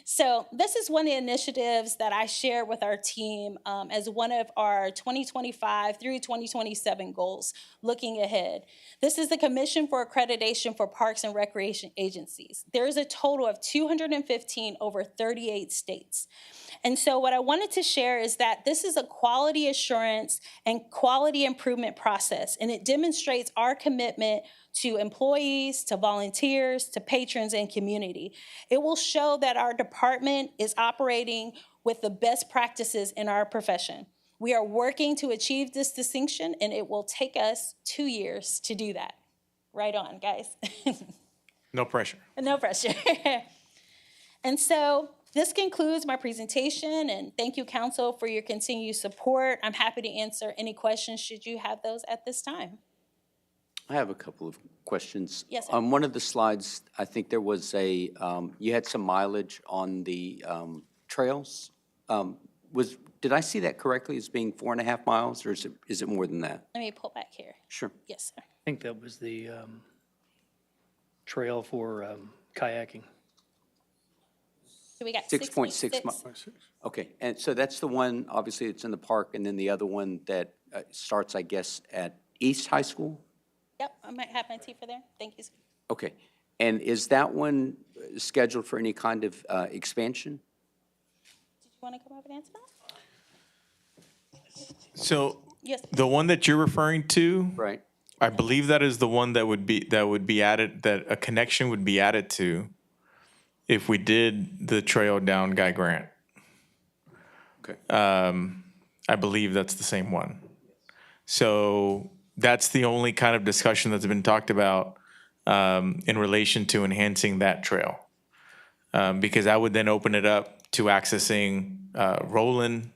S17: So this is one of the initiatives that I share with our team as one of our 2025 through 2027 goals, looking ahead. This is the Commission for Accreditation for Parks and Recreation Agencies. There is a total of 215 over 38 states. And so what I wanted to share is that this is a quality assurance and quality improvement process, and it demonstrates our commitment to employees, to volunteers, to patrons and community. It will show that our department is operating with the best practices in our profession. We are working to achieve this distinction, and it will take us 2 years to do that. Right on, guys.
S6: No pressure.
S17: No pressure. And so This concludes my presentation, and thank you, council, for your continued support. I'm happy to answer any questions should you have those at this time.
S18: I have a couple of questions.
S17: Yes, sir.
S18: On one of the slides, I think there was a, you had some mileage on the trails. Did I see that correctly as being 4.5 miles, or is it more than that?
S17: Let me pull back here.
S18: Sure.
S17: Yes, sir.
S13: I think that was the trail for kayaking.
S17: So we got
S18: 6.6 miles. Okay, and so that's the one, obviously, it's in the park, and then the other one that starts, I guess, at East High School?
S17: Yep, I might have my tea for there. Thank you, sir.
S18: Okay, and is that one scheduled for any kind of expansion?
S17: Did you want to come up and answer that?
S6: So
S17: Yes.
S6: the one that you're referring to,
S18: right?
S6: I believe that is the one that would be added, that a connection would be added to if we did the trail down Guy Grant.
S18: Okay.
S6: I believe that's the same one. So that's the only kind of discussion that's been talked about in relation to enhancing that trail. Because I would then open it up to accessing Roland,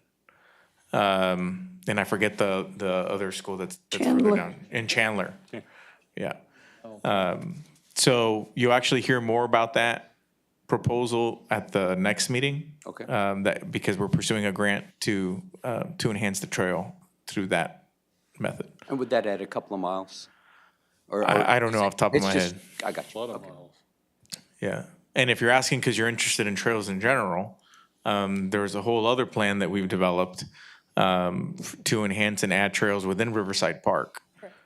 S6: and I forget the other school that's further
S11: Chandler.
S6: down, in Chandler. Yeah. So you'll actually hear more about that proposal at the next meeting.
S18: Okay.
S6: Because we're pursuing a grant to enhance the trail through that method.
S18: And would that add a couple of miles?
S6: I don't know off the top of
S18: It's
S6: my
S18: just-
S6: head.
S18: I got you.
S15: A lot of
S18: Okay.
S15: miles.
S6: Yeah. And if you're asking because you're interested in trails in general, there's a whole other plan that we've developed to enhance and add trails within Riverside Park.
S17: Correct.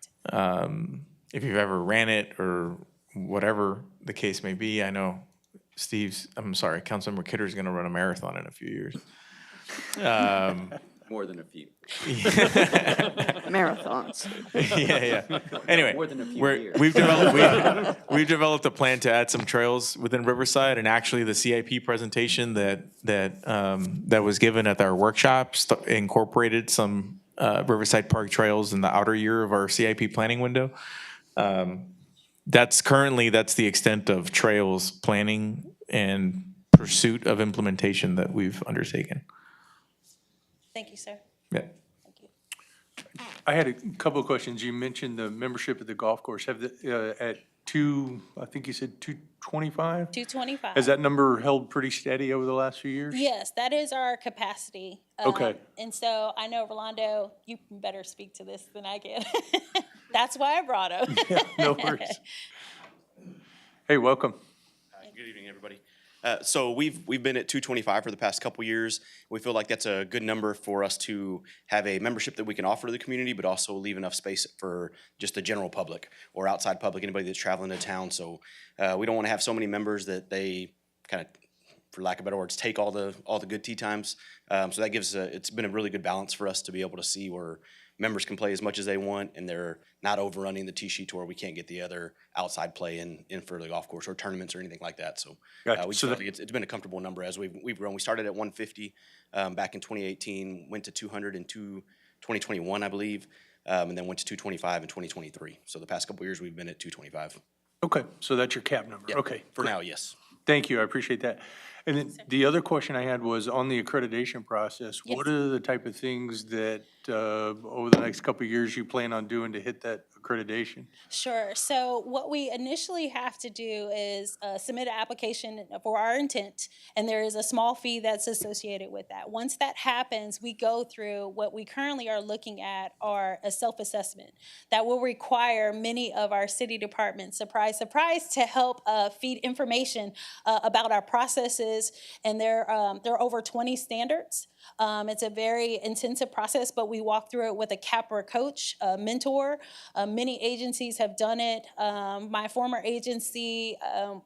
S6: If you've ever ran it or whatever the case may be, I know Councilmember Kidder's going to run a marathon in a few years.
S18: More than a few.
S11: Marathons.
S6: Yeah. Anyway,
S18: More than a few years.
S6: we've developed a plan to add some trails within Riverside, and actually the CIP presentation that was given at our workshops incorporated some Riverside Park trails in the outer year of our CIP planning window. That's the extent of trails planning and pursuit of implementation that we've undertaken.
S17: Thank you, sir.
S6: Yeah.
S17: Thank you.
S7: I had a couple of questions. You mentioned the membership at the golf course. Have at I think you said 225?
S17: 225.
S7: Has that number held pretty steady over the last few years?
S17: Yes, that is our capacity.
S7: Okay.
S17: And so I know, Rolando, you can better speak to this than I can. That's why I brought him.
S7: No worries. Hey, welcome.
S19: Good evening, everybody. So we've been at 225 for the past couple years. We feel like that's a good number for us to have a membership that we can offer to the community, but also leave enough space for just the general public or outside public, anybody that's traveling to town. So we don't want to have so many members that they kind of, for lack of better words, take all the good tee times. So that it's been a really good balance for us to be able to see where members can play as much as they want, and they're not overrunning the tee sheet to where we can't get the other outside play in for the golf course or tournaments or anything like that. So
S7: Gotcha.
S19: we
S7: So
S19: feel like it's been a comfortable number as we've grown. We started at 150 back in 2018, went to 200 in 2021, I believe, and then went to 225 in 2023. So the past couple years we've been at 225.
S7: Okay, so that's your cap number.
S19: Yeah,
S7: Okay.
S19: for
S7: great.
S19: now, yes.
S7: Thank you, I appreciate that. And then the other question I had was on the accreditation process.
S17: Yes.
S7: What are the type of things that over the next couple of years you plan on doing to hit that accreditation?
S17: Sure. So what we initially have to do is submit an application for our intent, and there is a small fee that's associated with that. Once that happens, we go through what we currently are looking at are a self-assessment that will require many of our city departments, surprise, surprise, to help feed information about our processes, and there are over 20 standards. It's a very intensive process, but we walk through it with a CAPRA coach, a mentor. Many agencies have done it. My former agency,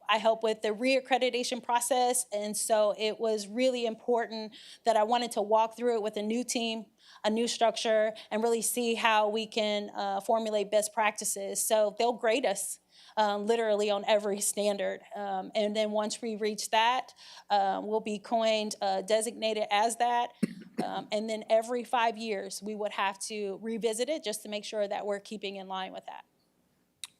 S17: I help with the reaccreditation process, and so it was really important that I wanted to walk through it with a new team, a new structure, and really see how we can formulate best practices. So they'll grade us. Literally on every standard. And then once we reach that, we'll be coined, designated as that. And then every 5 years, we would have to revisit it just to make sure that we're keeping in line with that.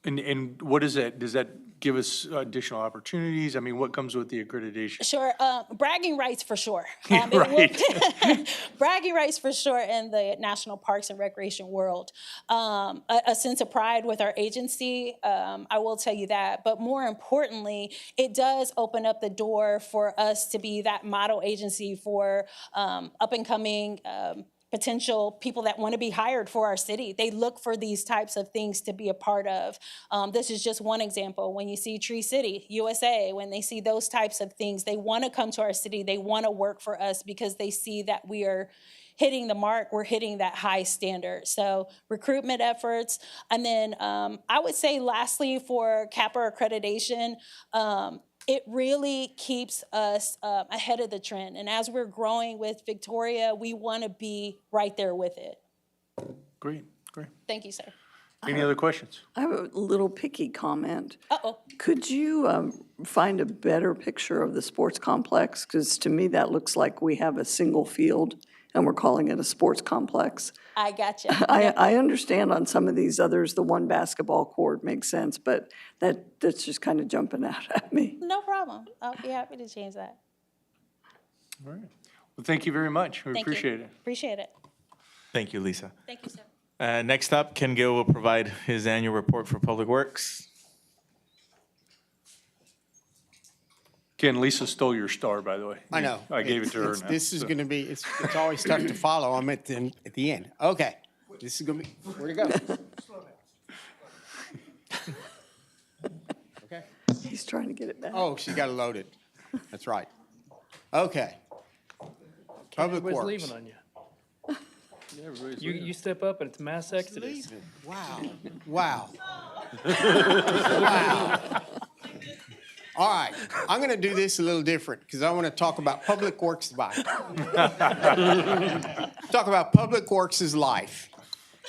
S7: And what is that? Does that give us additional opportunities? I mean, what comes with the accreditation?
S17: Sure, bragging rights for sure.
S7: Right.
S17: Bragging rights for sure in the national parks and recreation world. A sense of pride with our agency, I will tell you that. But more importantly, it does open up the door for us to be that model agency for up and coming potential people that want to be hired for our city. They look for these types of things to be a part of. This is just one example. When you see Tree City, USA, when they see those types of things, they want to come to our city. They want to work for us because they see that we are hitting the mark. We're hitting that high standard. So recruitment efforts. And then I would say lastly for CAPA accreditation, it really keeps us ahead of the trend. And as we're growing with Victoria, we want to be right there with it.
S7: Great.
S17: Thank you, sir.
S7: Any other questions?
S11: I have a little picky comment.
S17: Uh-oh.
S11: Could you find a better picture of the sports complex? Because to me, that looks like we have a single field and we're calling it a sports complex.
S17: I got you.
S11: I understand on some of these others, the one basketball court makes sense, but that's just kind of jumping out at me.
S17: No problem. I'll be happy to change that.
S7: All right. Well, thank you very much. We
S17: Thank
S7: appreciate
S17: you.
S7: it.
S17: Appreciate it.
S6: Thank you, Lisa.
S17: Thank you, sir.
S6: Next up, Ken Gill will provide his annual report for Public Works.
S7: Ken, Lisa stole your star, by the way.
S16: I know.
S7: I gave it to her now.
S16: This is going to be, it's always tough to follow. I'm at the end. Okay. This is going to be, where'd it go? Okay.
S11: He's trying to get it back.
S16: Oh, she's got to load it. That's right. Okay. Public
S13: Everybody's
S16: Works.
S13: leaving on you. You step up and it's mass exodus.
S16: Wow. Wow. Wow. All right, I'm going to do this a little different because I want to talk about Public Works' life. Talk about Public Works' life.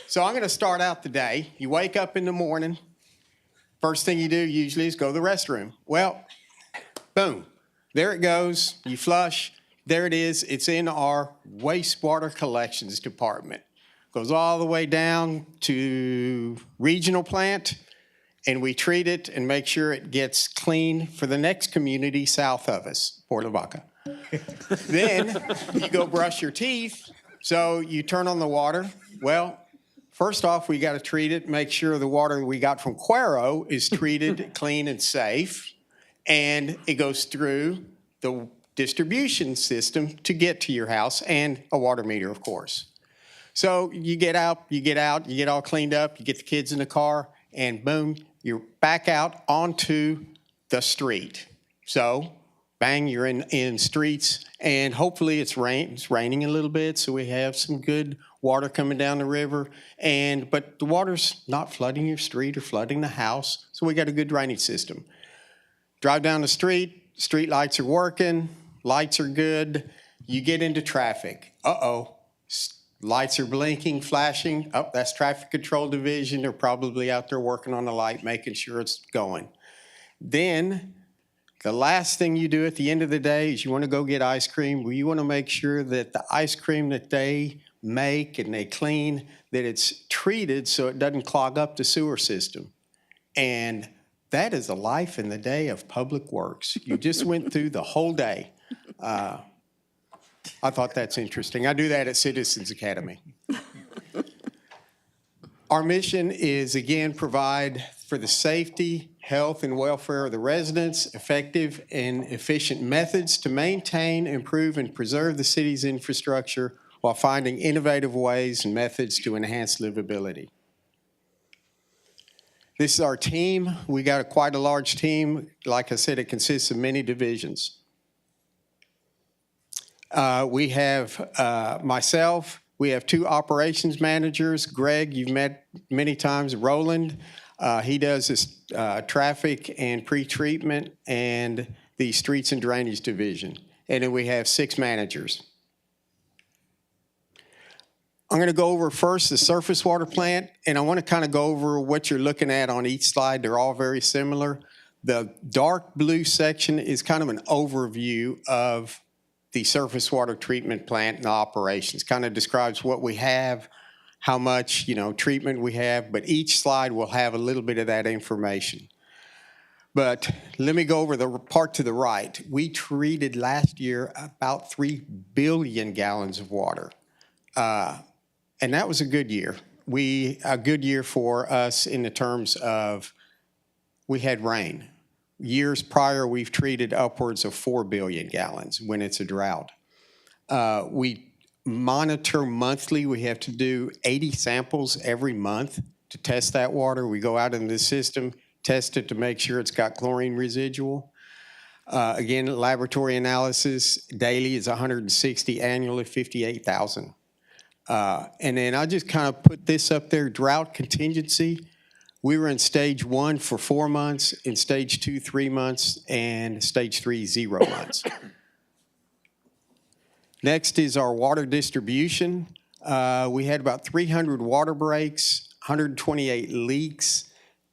S16: So I'm going to start out the day. You wake up in the morning. First thing you do usually is go to the restroom. Well, boom, there it goes. You flush. There it is. It's in our wastewater collections department. Goes all the way down to regional plant. And we treat it and make sure it gets clean for the next community south of us, Port Lavaca. Then you go brush your teeth. So you turn on the water. Well, first off, we got to treat it, make sure the water we got from Quorum is treated clean and safe. And it goes through the distribution system to get to your house and a water meter, of course. So you get out, you get all cleaned up, you get the kids in the car, and boom, you're back out onto the street. So, bang, you're in streets, and hopefully it's raining a little bit, so we have some good water coming down the river. But the water's not flooding your street or flooding the house, so we got a good drainage system. Drive down the street lights are working, lights are good. You get into traffic. Lights are blinking, flashing. Oh, that's traffic control division. They're probably out there working on the light, making sure it's going. Then the last thing you do at the end of the day is you want to go get ice cream. Well, you want to make sure that the ice cream that they make and they clean, that it's treated so it doesn't clog up the sewer system. And that is the life in the day of Public Works. You just went through the whole day. I thought that's interesting. I do that at Citizens Academy. Our mission is, again, provide for the safety, health, and welfare of the residents, effective and efficient methods to maintain, improve, and preserve the city's infrastructure while finding innovative ways and methods to enhance livability. This is our team. We got quite a large team. Like I said, it consists of many divisions. We have myself, we have two operations managers. Greg, you've met many times. Roland, he does this traffic and pre-treatment and the streets and drainage division. And then we have 6 managers. I'm going to go over first the surface water plant, and I want to kind of go over what you're looking at on each slide. They're all very similar. The dark blue section is kind of an overview of the surface water treatment plant and the operations. Kind of describes what we have, how much, treatment we have, but each slide will have a little bit of that information. But let me go over the part to the right. We treated last year about 3 billion gallons of water. And that was a good year. A good year for us in the terms of we had rain. Years prior, we've treated upwards of 4 billion gallons when it's a drought. We monitor monthly. We have to do 80 samples every month to test that water. We go out in the system, test it to make sure it's got chlorine residual. Again, laboratory analysis daily is 160, annually 58,000. And then I just kind of put this up there, drought contingency. We were in stage 1 for 4 months, in stage 2, 3 months, and stage 3, 0 months. Next is our water distribution. We had about 300 water breaks, 128 leaks,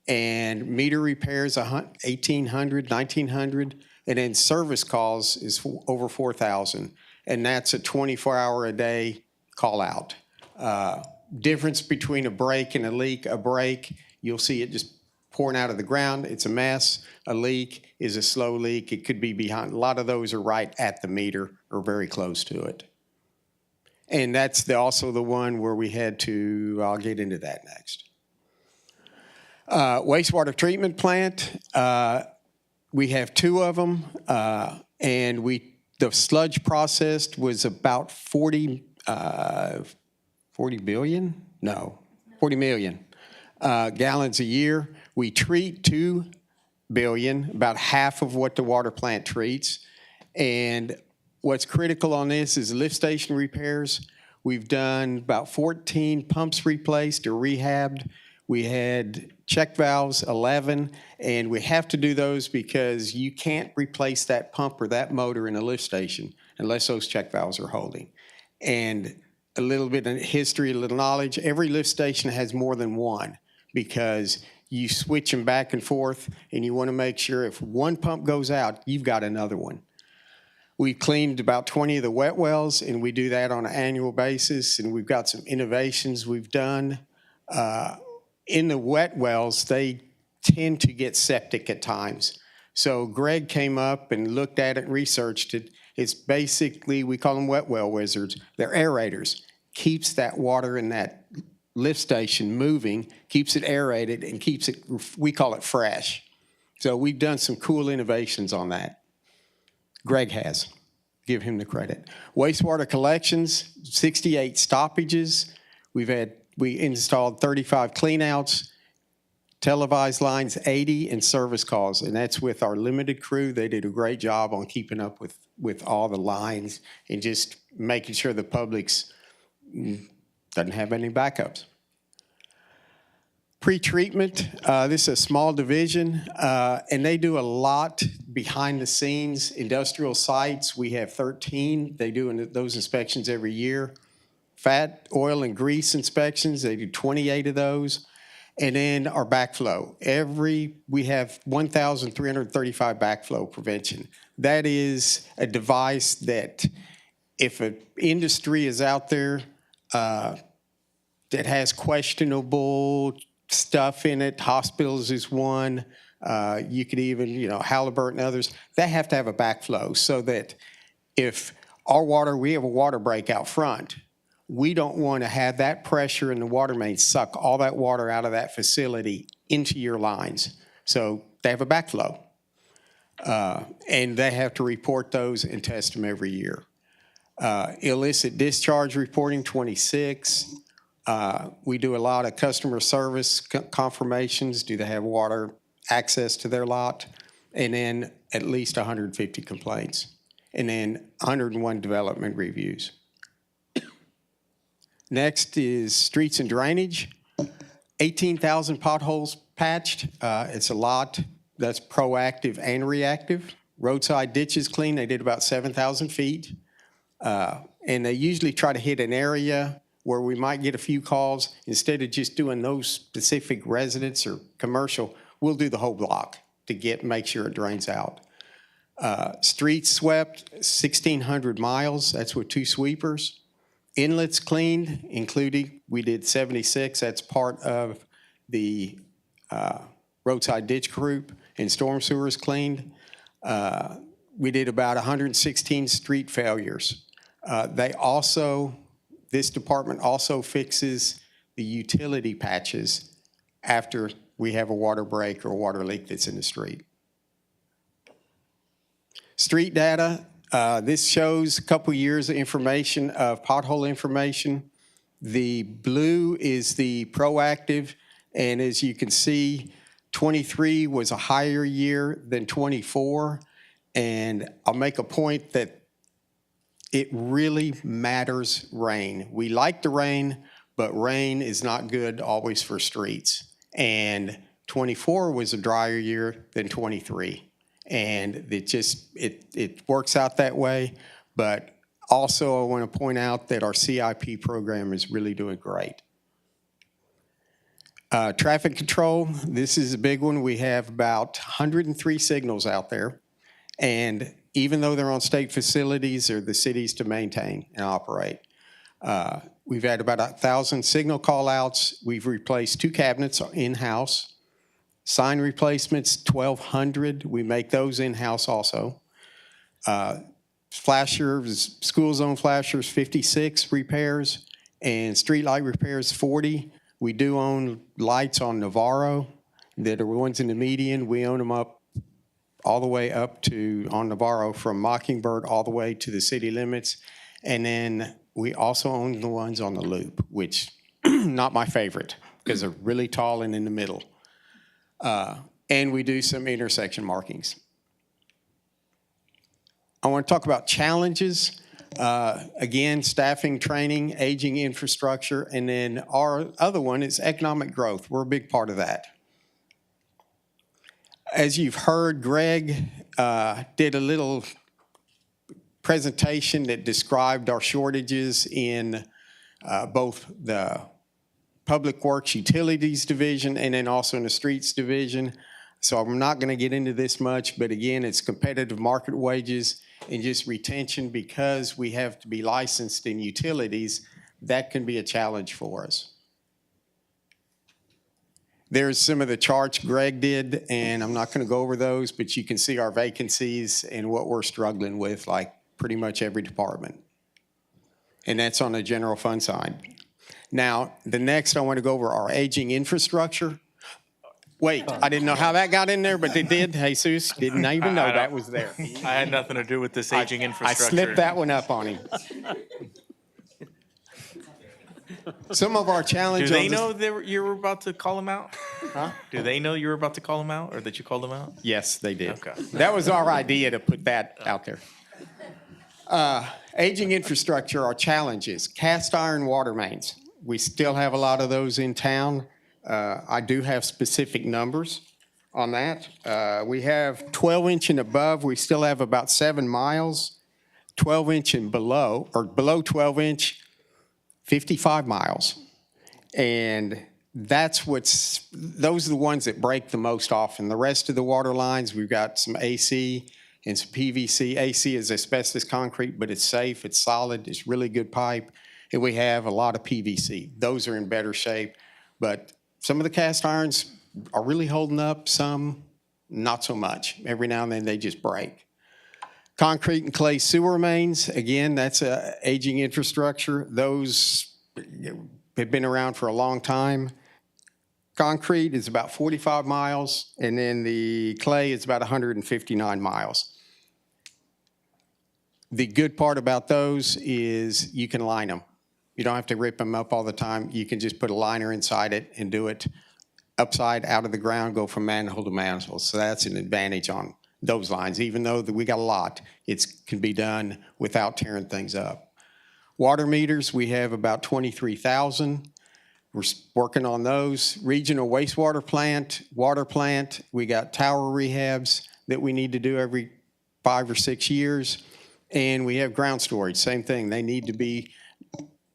S16: and meter repairs, 1,800, 1,900, and then service calls is over 4,000, and that's a 24-hour-a-day call out. Difference between a break and a leak. A break, you'll see it just pouring out of the ground. It's a mess. A leak is a slow leak. It could be behind. A lot of those are right at the meter or very close to it. And that's also the one where we had to, I'll get into that next. Wastewater treatment plant, we have 2 of them, and the sludge processed was about 40 billion? No, 40 million gallons a year. We treat 2 billion, about half of what the water plant treats. And what's critical on this is lift station repairs. We've done about 14 pumps replaced or rehabbed. We had check valves, 11, and we have to do those because you can't replace that pump or that motor in a lift station unless those check valves are holding. And a little bit of history, a little knowledge, every lift station has more than one because you switch them back and forth, and you want to make sure if one pump goes out, you've got another one. We cleaned about 20 of the wet wells, and we do that on an annual basis, and we've got some innovations we've done. In the wet wells, they tend to get septic at times. So Greg came up and looked at it and researched it. It's basically, we call them wet well wizards. They're aerators. Keeps that water in that lift station moving, keeps it aerated, and keeps it, we call it fresh. So we've done some cool innovations on that. Greg has. Give him the credit. Wastewater collections, 68 stoppages. We installed 35 cleanouts, televised lines 80, and service calls. And that's with our limited crew. They did a great job on keeping up with all the lines and just making sure the public's doesn't have any backups. Pre-treatment, this is a small division, and they do a lot behind the scenes. Industrial sites, we have 13. They do those inspections every year. Fat, oil, and grease inspections, they do 28 of those. And then our backflow. We have 1,335 backflow prevention. That is a device that if an industry is out there that has questionable stuff in it, hospitals is one, you could even, Halliburton and others, they have to have a backflow so that if we have a water break out front, we don't want to have that pressure in the water main suck all that water out of that facility into your lines. So they have a backflow. And they have to report those and test them every year. Illicit discharge reporting, 26. We do a lot of customer service confirmations. Do they have water access to their lot? And then at least 150 complaints. And then 101 development reviews. Next is streets and drainage. 18,000 potholes patched. It's a lot. That's proactive and reactive. Roadside ditches clean. They did about 7,000 feet. And they usually try to hit an area where we might get a few calls. Instead of just doing those specific residents or commercial, we'll do the whole block to make sure it drains out. Streets swept, 1,600 miles. That's with 2 sweepers. Inlets cleaned, including, we did 76. That's part of the roadside ditch group, and storm sewers cleaned. We did about 116 street failures. This department also fixes the utility patches after we have a water break or a water leak that's in the street. Street data, this shows a couple years of information of pothole information. The blue is the proactive, and as you can see, 23 was a higher year than 24. And I'll make a point that it really matters rain. We like the rain, but rain is not good always for streets. And 24 was a drier year than 23. And it works out that way. But also I want to point out that our CIP program is really doing great. Traffic control, this is a big one. We have about 103 signals out there. And even though they're on state facilities, they're the cities to maintain and operate. We've had about 1,000 signal call-outs. We've replaced 2 cabinets in-house. Sign replacements, 1,200. We make those in-house also. Flashers, school zone flashers, 56 repairs. And street light repairs, 40. We do own lights on Navarro that are ones in the median. We own them up all the way up to, on Navarro, from Mockingbird all the way to the city limits. And then we also own the ones on the loop, which not my favorite because they're really tall and in the middle. And we do some intersection markings. I want to talk about challenges. Again, staffing, training, aging infrastructure, and then our other one is economic growth. We're a big part of that. As you've heard, Greg did a little presentation that described our shortages in both the Public Works Utilities Division and then also in the Streets Division. So I'm not going to get into this much, but again, it's competitive market wages and just retention because we have to be licensed in utilities. That can be a challenge for us. There's some of the charts Greg did, and I'm not going to go over those, but you can see our vacancies and what we're struggling with, like pretty much every department. And that's on the general fund side. Now, the next I want to go over our aging infrastructure. Wait, I didn't know how that got in there, but it did. Jesus, didn't even know that was there.
S6: I had nothing to do with this aging infrastructure.
S16: I slipped that one up on him. Some of our challenges.
S6: Do they know you were about to call them out?
S16: Huh?
S6: Do they know you were about to call them out, or that you called them out?
S16: Yes, they did.
S6: Okay.
S16: That was our idea to put that out there. Aging infrastructure, our challenges. Cast iron water mains. We still have a lot of those in town. I do have specific numbers on that. We have 12-inch and above. We still have about 7 miles. 12-inch and below, or below 12-inch, 55 miles. And those are the ones that break the most often. The rest of the water lines, we've got some AC and some PVC. AC is asbestos concrete, but it's safe, it's solid, it's really good pipe. And we have a lot of PVC. Those are in better shape. But some of the cast irons are really holding up, some not so much. Every now and then they just break. Concrete and clay sewer mains, again, that's a aging infrastructure. Those have been around for a long time. Concrete is about 45 miles, and then the clay is about 159 miles. The good part about those is you can line them. You don't have to rip them up all the time. You can just put a liner inside it and do it upside out of the ground, go from manhole to manhole. So that's an advantage on those lines. Even though we got a lot, it can be done without tearing things up. Water meters, we have about 23,000. We're working on those. Regional wastewater plant, water plant, we got tower rehabs that we need to do every 5 or 6 years. And we have ground storage, same thing. They need to be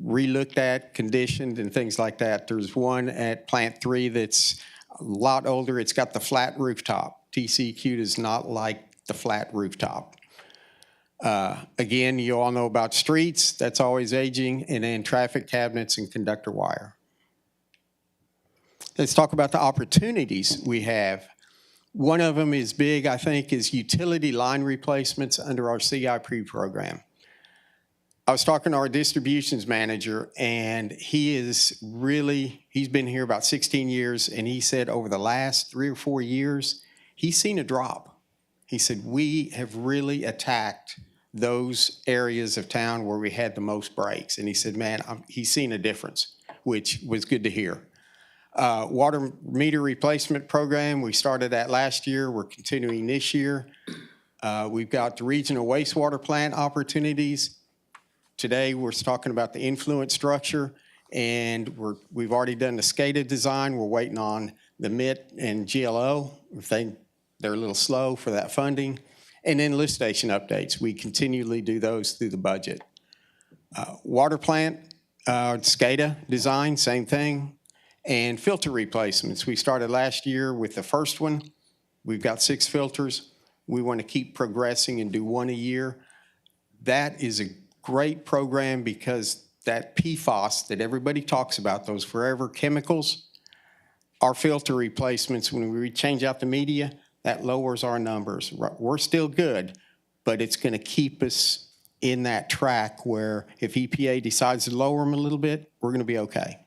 S16: re-looked at, conditioned, and things like that. There's one at Plant 3 that's a lot older. It's got the flat rooftop. TCQ does not like the flat rooftop. Again, you all know about streets, that's always aging, and then traffic cabinets and conductor wire. Let's talk about the opportunities we have. One of them is big, I think, is utility line replacements under our CIP program. I was talking to our distributions manager, and he's been here about 16 years, and he said over the last 3 or 4 years, he's seen a drop. He said, we have really attacked those areas of town where we had the most breaks. And he said, man, he's seen a difference, which was good to hear. Water meter replacement program, we started that last year. We're continuing this year. We've got the regional wastewater plant opportunities. Today, we're talking about the influence structure, and we've already done the SCADA design. We're waiting on the MIT and GLO. They're a little slow for that funding. And then lift station updates. We continually do those through the budget. Water plant, SCADA design, same thing. And filter replacements. We started last year with the first one. We've got 6 filters. We want to keep progressing and do 1 a year. That is a great program because that PFAS that everybody talks about, those forever chemicals, our filter replacements, when we change out the media, that lowers our numbers. We're still good, but it's going to keep us in that track where if EPA decides to lower them a little bit, we're going to be okay.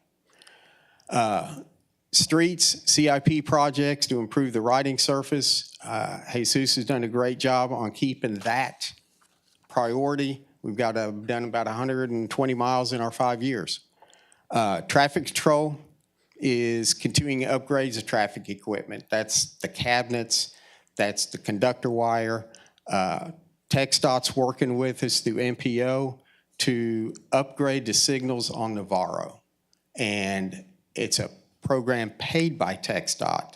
S16: Streets, CIP projects to improve the riding surface. Jesus has done a great job on keeping that priority. We've got done about 120 miles in our 5 years. Traffic control is continuing upgrades of traffic equipment. That's the cabinets, that's the conductor wire. TxDOT's working with us through MPO to upgrade the signals on Navarro. And it's a program paid by TxDOT.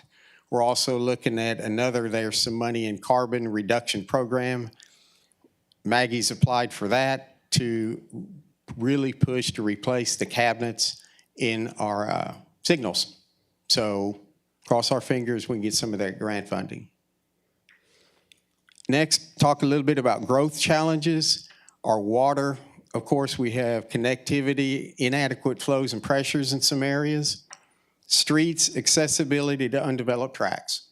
S16: We're also looking at there's some money in carbon reduction program. Maggie's applied for that to really push to replace the cabinets in our signals. So cross our fingers we can get some of that grant funding. Next, talk a little bit about growth challenges. Our water, of course, we have connectivity, inadequate flows and pressures in some areas. Streets, accessibility to undeveloped tracks.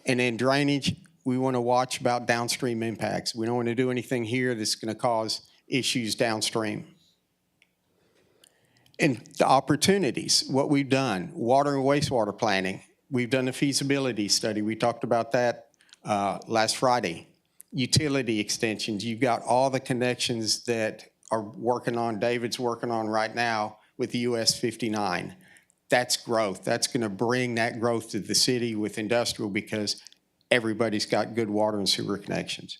S16: And then drainage, we want to watch about downstream impacts. We don't want to do anything here that's going to cause issues downstream. And the opportunities, what we've done, water and wastewater planning. We've done a feasibility study. We talked about that last Friday. Utility extensions, you've got all the connections that are working on, David's working on right now with the US 59. That's growth. That's going to bring that growth to the city with industrial because everybody's got good water and sewer connections.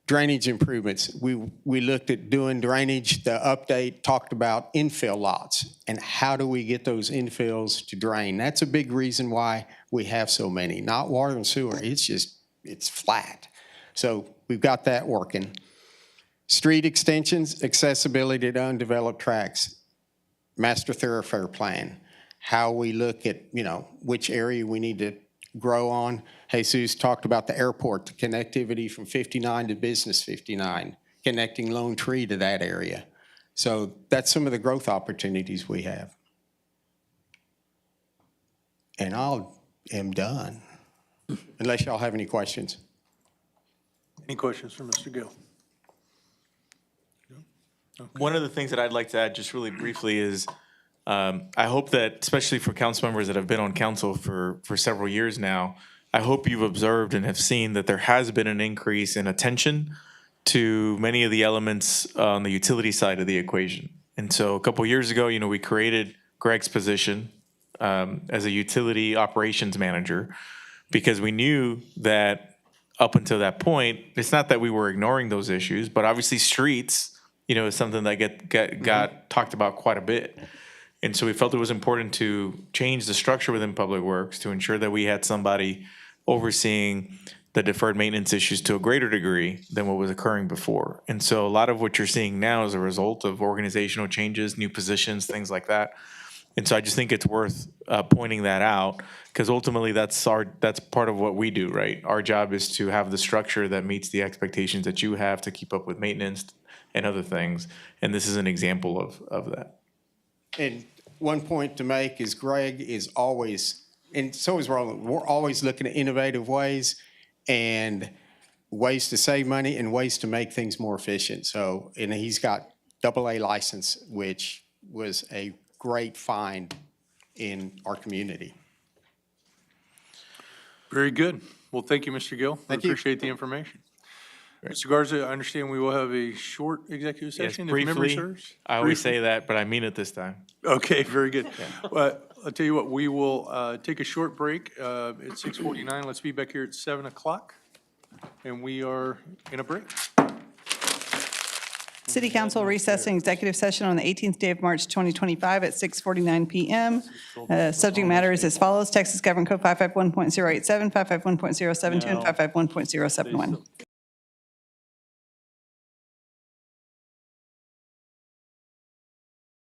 S16: Drainage improvements. We looked at doing drainage. The update talked about infill lots and how do we get those infills to drain. That's a big reason why we have so many. Not water and sewer. It's flat. So we've got that working. Street extensions, accessibility to undeveloped tracks, master thoroughfare plan, how we look at, which area we need to grow on. Jesus talked about the airport, the connectivity from 59 to Business 59, connecting Lone Tree to that area. So that's some of the growth opportunities we have. And I am done, unless y'all have any questions.
S7: Any questions for Mr. Gill?
S6: Okay. One of the things that I'd like to add just really briefly is I hope that, especially for council members that have been on council for several years now, I hope you've observed and have seen that there has been an increase in attention to many of the elements on the utility side of the equation. And so a couple of years ago, we created Greg's position as a utility operations manager because we knew that up until that point, it's not that we were ignoring those issues, but obviously streets, is something that got talked about quite a bit. And so we felt it was important to change the structure within Public Works to ensure that we had somebody overseeing the deferred maintenance issues to a greater degree than what was occurring before. And so a lot of what you're seeing now is a result of organizational changes, new positions, things like that. And so I just think it's worth pointing that out, because ultimately that's part of what we do, right? Our job is to have the structure that meets the expectations that you have to keep up with maintenance and other things. And this is an example of that.
S16: And one point to make is Greg is always, and so is Roland, we're always looking at innovative ways and ways to save money and ways to make things more efficient. So, and he's got AA license, which was a great find in our community.
S7: Very good. Well, thank you, Mr. Gill.
S16: Thank you.
S7: Appreciate the information. Mr. Garza, I understand we will have a short executive
S6: Yes,
S7: session, if memory
S6: briefly,
S7: serves.
S6: I always
S7: Briefly.
S6: say that, but I mean it this time.
S7: Okay, very good. Well, I'll tell you what, we will take a short break at 6:49. Let's be back here at 7 o'clock, and we are in a break.
S2: City Council recessing executive session on the 18th day of March 2025 at 6:49 PM. Subject matter is as follows: Texas Government Code 551.087, 551.072, and 551.071.